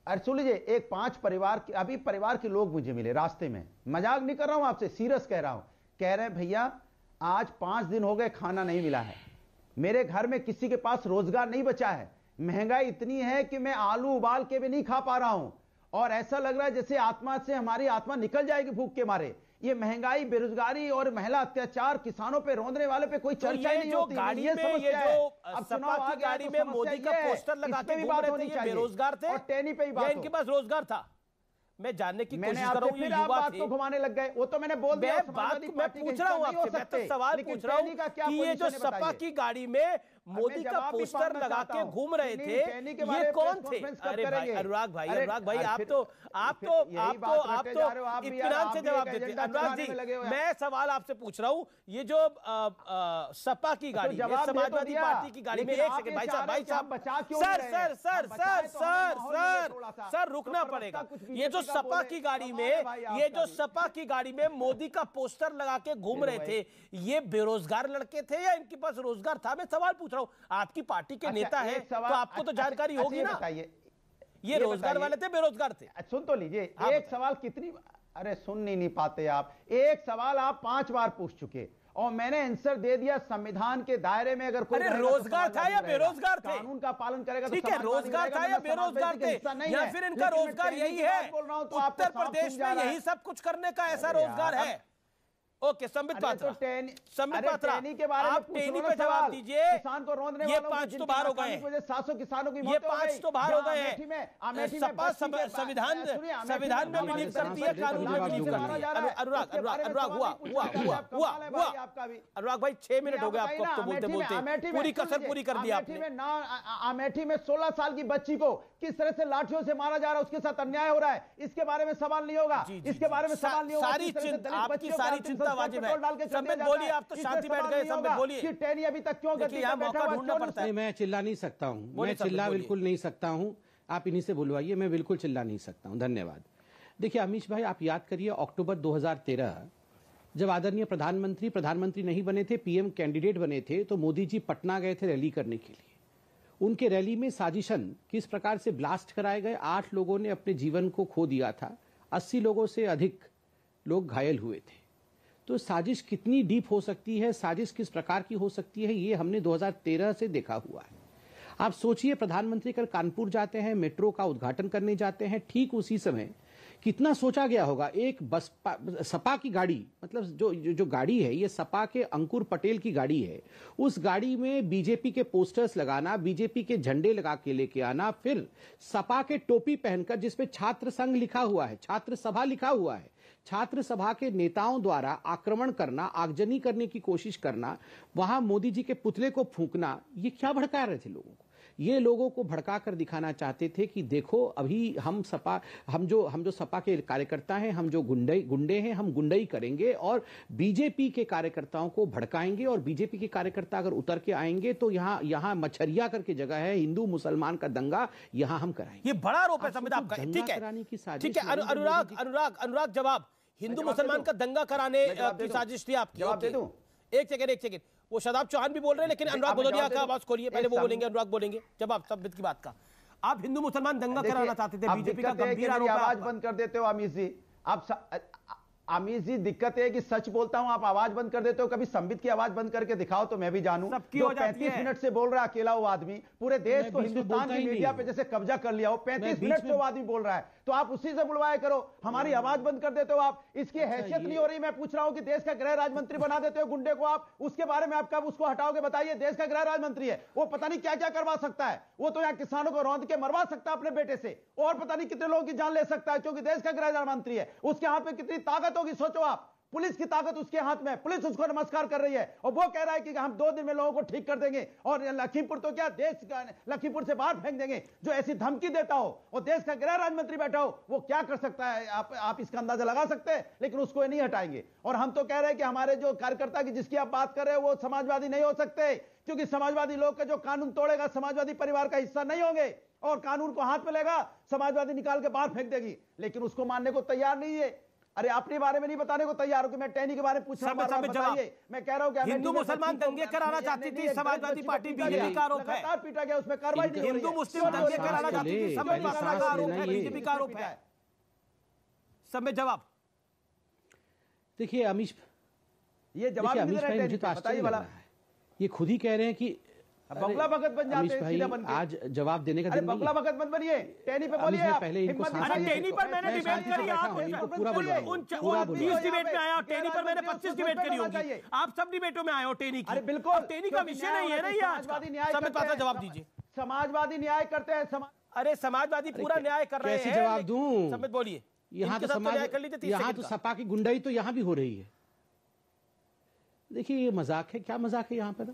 अरे सुन लीजिए, एक 5 परिवार के, अभी परिवार के लोग मुझे मिले रास्ते में, मजाक नहीं कर रहा हूं आपसे, सीरियस कह रहा हूं। कह रहे हैं भैया आज 5 दिन हो गए खाना नहीं मिला है, मेरे घर में किसी के पास रोजगार नहीं बचा है, महंगाई इतनी है कि मैं आलू उबाल के भी नहीं खा पा रहा हूं, और ऐसा लग रहा है जैसे आत्मा से हमारी आत्मा निकल जाएगी भूख के मारे। ये महंगाई, बेरोजगारी और महिला अत्याचार, किसानों पे रोंदने वाले पे कोई चर्चा ही नहीं होती। गाड़ी में ये जो सपा की गाड़ी में मोदी का पोस्टर लगा के घूम रहे थे, ये बेरोजगार थे और टेनी पे ही बात, इनके पास रोजगार था? मैं जानने की कोशिश कर रहा हूं, ये युवा बात को घुमाने लग गए। वो तो मैंने बोल दिया, मैं पूछ रहा हूं आपसे, मैं तो सवाल पूछ रहा हूं कि ये जो सपा की गाड़ी में मोदी का पोस्टर लगा के घूम रहे थे, ये कौन थे? अरे भाई अनुराग भाई, आप तो इत्मीनान से जवाब देते। अनुराग जी, मैं सवाल आपसे पूछ रहा हूं, ये जो सपा की गाड़ी, समाजवादी पार्टी की गाड़ी में, 1 सेकंड भाई साहब, सर रुकना पड़ेगा। ये जो सपा की गाड़ी में मोदी का पोस्टर लगा के घूम रहे थे, ये बेरोजगार लड़के थे या इनके पास रोजगार था? मैं सवाल पूछ रहा हूं, आपकी पार्टी के नेता है तो आपको तो जानकारी होगी ना। ये रोजगार वाले थे, बेरोजगार थे? सुन तो लीजिए, एक सवाल कितनी, अरे सुन नहीं पाते आप। एक सवाल आप 5 बार पूछ चुके और मैंने आंसर दे दिया। संविधान के दायरे में अगर कोई रोजगार था या बेरोजगार थे? कानून का पालन करेगा तो ठीक है, रोजगार था या बेरोजगार थे, या फिर इनका रोजगार यही है? उत्तर प्रदेश में यही सब कुछ करने का ऐसा रोजगार है? ओके, संबित पात्रा, संबित पात्रा, आप टेनी पे जवाब दीजिए। किसान को रोंदने ये 5 तो बाहर हो गए हैं, 700 किसानों की ये 5 तो बाहर हो गए हैं। सपा संविधान में बिलीव करती है, कानून में बिलीव करती है। अनुराग हुआ अनुराग भाई 6 मिनट हो गए आपको अब तो बोलते बोलते, पूरी कसर पूरी कर दी आपने। अमेठी में 16 साल की बच्ची को किस तरह से लाठियों से मारा जा रहा है, उसके साथ अन्याय हो रहा है, इसके बारे में सवाल नहीं होगा। इसके बारे में सवाल नहीं होगा। आपकी सारी चिंता वाजिब है। संबित बोलिए, आप तो शांति बैठ गए। संबित बोलिए, टेनी अभी तक क्यों गति यहाँ मौका ढूंढना पड़ता है। मैं चिल्ला नहीं सकता हूँ, मैं चिल्ला बिल्कुल नहीं सकता हूँ। आप इन्हीं से बुलवाइए, मैं बिल्कुल चिल्ला नहीं सकता हूँ। धन्यवाद। देखिए अमीश भाई, आप याद करिए अक्टूबर 2013 जब आदरणीय प्रधानमंत्री नहीं बने थे, पीएम कैंडिडेट बने थे, तो मोदी जी पटना गए थे रैली करने के लिए। उनके रैली में साजिशन किस प्रकार से ब्लास्ट कराए गए, 8 लोगों ने अपने जीवन को खो दिया था, 80 लोगों से अधिक लोग घायल हुए थे। तो साजिश कितनी डीप हो सकती है, साजिश किस प्रकार की हो सकती है, ये हमने 2013 से देखा हुआ है। आप सोचिए, प्रधानमंत्री कल कानपुर जाते हैं, मेट्रो का उद्घाटन करने जाते हैं, ठीक उसी समय कितना सोचा गया होगा। एक सपा की गाड़ी, मतलब जो गाड़ी है, ये सपा के अंकुर पटेल की गाड़ी है, उस गाड़ी में बीजेपी के पोस्टर्स लगाना, बीजेपी के झंडे लगा के लेके आना, फिर सपा के टोपी पहनकर जिसपे छात्र संघ लिखा हुआ है, छात्र सभा लिखा हुआ है, छात्र सभा के नेताओं द्वारा आक्रमण करना, आगजनी करने की कोशिश करना, वहां मोदी जी के पुतले को फूंकना, ये क्या भड़का रहे थे लोगों को? ये लोगों को भड़का कर दिखाना चाहते थे कि देखो अभी हम जो सपा के कार्यकर्ता हैं, हम जो गुंडे हैं, हम गुंडई करेंगे और बीजेपी के कार्यकर्ताओं को भड़काएंगे, और बीजेपी के कार्यकर्ता अगर उतर के आएंगे तो यहाँ मछरिया करके जगह है, हिंदू मुसलमान का दंगा यहाँ हम कराएंगे। ये बड़ा आरोप है संबित आपका। ठीक है अनुराग जवाब, हिंदू मुसलमान का दंगा कराने की साजिश थी आपकी। जवाब दे दूं? एक सेकंड, वो शादाब चौहान भी बोल रहे हैं, लेकिन अनुराग भदौरिया का आवाज खोलिए, पहले वो बोलेंगे, अनुराग बोलेंगे। जवाब संबित की बात का। आप हिंदू मुसलमान दंगा कराना चाहते थे, बीजेपी का गंभीर आरोप है। आवाज बंद कर देते हो अमीश जी। अमीश जी, दिक्कत है कि सच बोलता हूं, आप आवाज बंद कर देते हो। कभी संबित की आवाज बंद करके दिखाओ तो मैं भी जानूं। जो 35 मिनट से बोल रहा है अकेला वो आदमी, पूरे देश को हिंदुस्तान की मीडिया पे जैसे कब्जा कर लिया हो, 35 मिनट से वो आदमी बोल रहा है, तो आप उसी से बुलवाया करो। हमारी आवाज बंद कर देते हो आप। इसकी हैसियत नहीं हो रही। मैं पूछ रहा हूं कि देश का गृह राज्य मंत्री बना देते हो गुंडे को आप, उसके बारे में आप कब उसको हटाओगे? बताइए। देश का गृह राज्य मंत्री है वो, पता नहीं क्या क्या करवा सकता है। वो तो यहाँ किसानों को रौंद के मरवा सकता है अपने बेटे से, और पता नहीं कितने लोगों की जान ले सकता है, क्योंकि देश का गृह राज्य मंत्री है। उसके हाथ में कितनी ताकत होगी सोचो आप। पुलिस की ताकत उसके हाथ में, पुलिस उसको नमस्कार कर रही है, और वो कह रहा है कि हम 2 दिन में लोगों को ठीक कर देंगे, और लखीमपुर तो क्या देश का, लखीमपुर से बाहर फेंक देंगे। जो ऐसी धमकी देता हो और देश का गृह राज्य मंत्री बैठा हो, वो क्या कर सकता है आप इसका अंदाजा लगा सकते हैं। लेकिन उसको ये नहीं हटाएंगे। और हम तो कह रहे हैं कि हमारे जो कार्यकर्ता की जिसकी आप बात कर रहे हो वो समाजवादी नहीं हो सकते, क्योंकि समाजवादी लोग का जो कानून तोड़ेगा समाजवादी परिवार का हिस्सा नहीं होंगे, और कानून को हाथ में लेगा समाजवादी निकाल के बाहर फेंक देगी। लेकिन उसको मानने को तैयार नहीं है। अरे अपने बारे में नहीं बताने को तैयार हो कि मैं टैनी के बारे में पूछ रहा हूं। बताइए, मैं कह रहा हूं कि हिंदू मुसलमान दंगे कराना चाहती थी समाजवादी पार्टी, बीजेपी का आरोप है। लगातार पीटा गया, उसमें कार्रवाई नहीं हो रही है। हिंदू मुस्लिम दंगे कराना चाहती थी, संबित पात्रा का आरोप है, बीजेपी का आरोप है। संबित जवाब। देखिए अमीश, ये जवाब बताइए वाला, ये खुद ही कह रहे हैं कि बंगला भगत बन जाते हैं सीधा बनके। आज जवाब देने का दिन बंगला भगत मत बनिए, टेनी पे बोलिए आप। पहले इनको टेनी पर मैंने डिबेट करी, आप पूरा बोलिए। 30 डिबेट में आया, टेनी पर मैंने 25 डिबेट करी होगी। आप सब डिबेटों में आए हो टेनी की। अरे बिल्कुल, टेनी का विषय नहीं है ना ये आज का। संबित पात्रा जवाब दीजिए। समाजवादी न्याय करते हैं। अरे समाजवादी पूरा न्याय कर रहे हैं। कैसे जवाब दूं? संबित बोलिए। यहाँ तो समाज, यहाँ तो सपा की गुंडाई तो यहाँ भी हो रही है। देखिए ये मजाक है, क्या मजाक है यहाँ पर?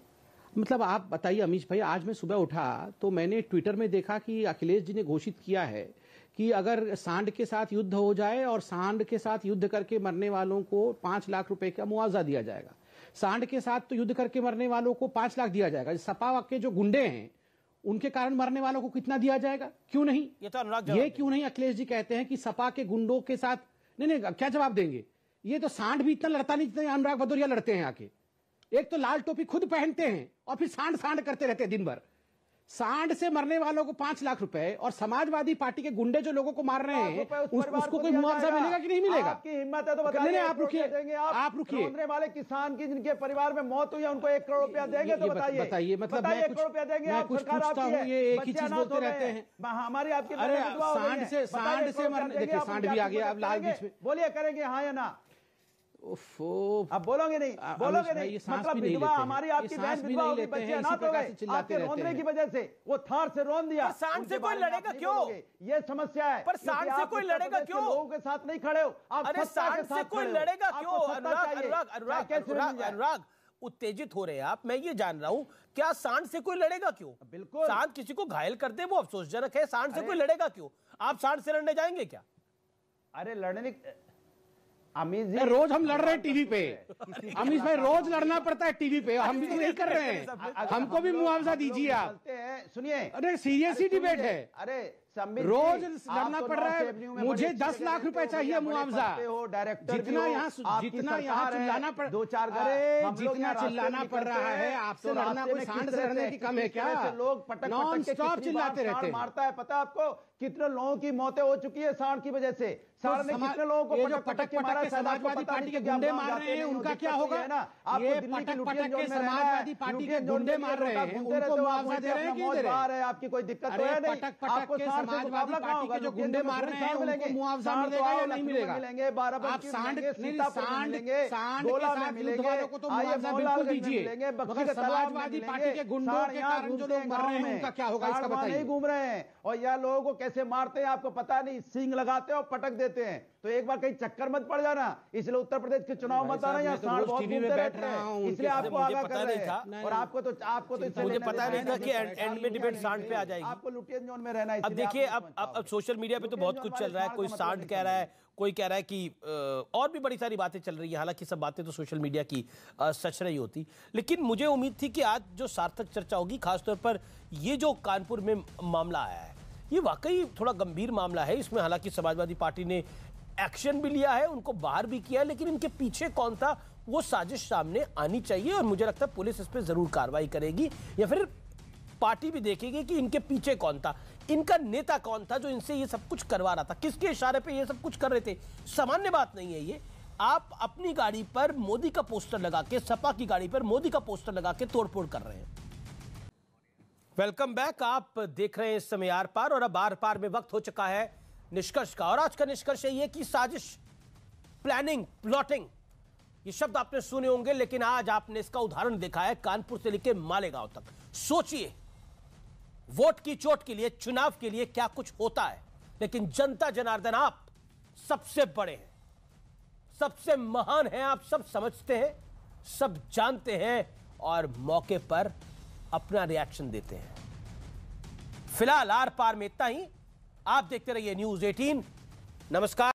मतलब आप बताइए अमीश भाई, आज मैं सुबह उठा तो मैंने ट्विटर में देखा कि अखिलेश जी ने घोषित किया है कि अगर सांड के साथ युद्ध हो जाए और सांड के साथ युद्ध करके मरने वालों को 5 लाख रुपए का मुआवजा दिया जाएगा। सांड के साथ तो युद्ध करके मरने वालों को 5 लाख दिया जाएगा। सपा के जो गुंडे हैं उनके कारण मरने वालों को कितना दिया जाएगा? क्यों नहीं? ये तो अनुराग ये क्यों नहीं? अखिलेश जी कहते हैं कि सपा के गुंडों के साथ नहीं, क्या जवाब देंगे? ये तो सांड भी इतना लड़ता नहीं जितना अनुराग भदौरिया लड़ते हैं आके। एक तो लाल टोपी खुद पहनते हैं और फिर सांड करते रहते हैं दिन भर। सांड से मरने वालों को 5 लाख रुपए और समाजवादी पार्टी के गुंडे जो लोगों को मार रहे हैं उसको कोई मुआवजा मिलेगा कि नहीं मिलेगा? आपकी हिम्मत है तो बताइए। आप रुकिए, आप रुकिए। रोने वाले किसान की जिनके परिवार में मौत हुई है उनको 1 करोड़ रुपया देंगे तो बताइए। मतलब मैं 1 करोड़ रुपया देंगे? मैं कुछ पूछता हूँ, ये एक ही चीज बोलते रहते हैं। हमारी आपकी सांड से मरने, देखिए सांड भी आ गया अब लाल बीच में। बोलिए करेंगे हाँ या ना? अब बोलोगे नहीं, बोलोगे नहीं। मतलब विधवा हमारी आपकी बहन विधवा होगी, बच्चे अनाथ हो गए आपके रोने की वजह से। वो थार से रोन दिया। सांड से कोई लड़ेगा क्यों? ये समस्या है। पर सांड से कोई लड़ेगा क्यों? लोगों के साथ नहीं खड़े हो आप। अरे सांड से कोई लड़ेगा क्यों? अनुराग उत्तेजित हो रहे हैं आप, मैं ये जान रहा हूं, क्या सांड से कोई लड़ेगा क्यों? बिल्कुल। सांड किसी को घायल कर दे वो अफसोसजनक है, सांड से कोई लड़ेगा क्यों? आप सांड से लड़ने जाएंगे क्या? अरे लड़ने अमीश जी रोज हम लड़ रहे हैं टीवी पे। अमीश भाई रोज लड़ना पड़ता है टीवी पे, हम भी नहीं कर रहे हैं। हमको भी मुआवजा दीजिए आप। सुनिए, अरे सीरियस ही डिबेट है। अरे रोज लड़ना पड़ रहा है। मुझे 10 लाख रुपए चाहिए मुआवजा। जितना यहाँ चिल्लाना पड़, 2-4 अरे जितना चिल्लाना पड़ रहा है आपसे लड़ना कोई सांड से लड़ने की कम है क्या? लोग पटक नॉन स्टॉप चिल्लाते रहते हैं। मारता है, पता है आपको कितने लोगों की मौतें हो चुकी है सांड की वजह से? सांड ने कितने लोगों को पटक के मारा? समाजवादी पार्टी के गुंडे मार रहे हैं, उनका क्या होगा? ये पटक के समाजवादी पार्टी के गुंडे मार रहे हैं, उनको मुआवजा दे रहे हैं कि नहीं दे रहे हैं? आपकी कोई दिक्कत तो है नहीं? पटक के समाजवादी पार्टी के जो गुंडे मार रहे हैं उनको मुआवजा मिलेगा या नहीं मिलेगा? आप सांड गोला में मिलेंगे वालों को तो मुआवजा बिल्कुल दीजिए, मगर समाजवादी पार्टी के गुंडों के कारण जो लोग मर रहे हैं उनका क्या होगा इसका बताइए। नहीं घूम रहे हैं और यह लोगों को कैसे मारते हैं आपको पता नहीं, सींग लगाते हैं और पटक देते हैं। तो एक बार कहीं चक्कर मत पड़ जाना, इसलिए उत्तर प्रदेश के चुनाव मत आना, यहाँ सांड बहुत घूमते रहते हैं, इसलिए आपको आगाह कर रहे हैं। और आपको तो मुझे पता नहीं था कि एंड में डिबेट सांड पे आ जाएगी। आपको लुटियन जोन में रहना है। अब देखिए, अब सोशल मीडिया पे तो बहुत कुछ चल रहा है, कोई सांड कह रहा है, कोई कह रहा है कि और भी बड़ी सारी बातें चल रही है। हालांकि सब बातें तो सोशल मीडिया की सच नहीं होती, लेकिन मुझे उम्मीद थी कि आज जो सार्थक चर्चा होगी, खासतौर पर ये जो कानपुर में मामला आया है, ये वाकई थोड़ा गंभीर मामला है। इसमें हालांकि समाजवादी पार्टी ने एक्शन भी लिया है, उनको बाहर भी किया है, लेकिन इनके पीछे कौन था वो साजिश सामने आनी चाहिए। और मुझे लगता है पुलिस इस पर जरूर कार्रवाई करेगी, या फिर पार्टी भी देखेगी कि इनके पीछे कौन था, इनका नेता कौन था जो इनसे ये सब कुछ करवा रहा था, किसके इशारे पे ये सब कुछ कर रहे थे। सामान्य बात नहीं है ये। आप अपनी गाड़ी पर मोदी का पोस्टर लगा के, सपा की गाड़ी पर मोदी का पोस्टर लगा के तोड़फोड़ कर रहे हैं। वेलकम बैक, आप देख रहे हैं इस समय आर पार, और अब आर पार में वक्त हो चुका है निष्कर्ष का। और आज का निष्कर्ष ये कि साजिश, प्लानिंग, प्लॉटिंग, ये शब्द आपने सुने होंगे, लेकिन आज आपने इसका उदाहरण देखा है कानपुर से लेकर मालेगांव तक। सोचिए, वोट की चोट के लिए, चुनाव के लिए क्या कुछ होता है, लेकिन जनता जनार्दन आप सबसे बड़े हैं, सबसे महान हैं, आप सब समझते हैं, सब जानते हैं और मौके पर अपना रिएक्शन देते हैं। फिलहाल आर पार में इतना ही। आप देखते रहिए न्यूज़ 18। नमस्कार।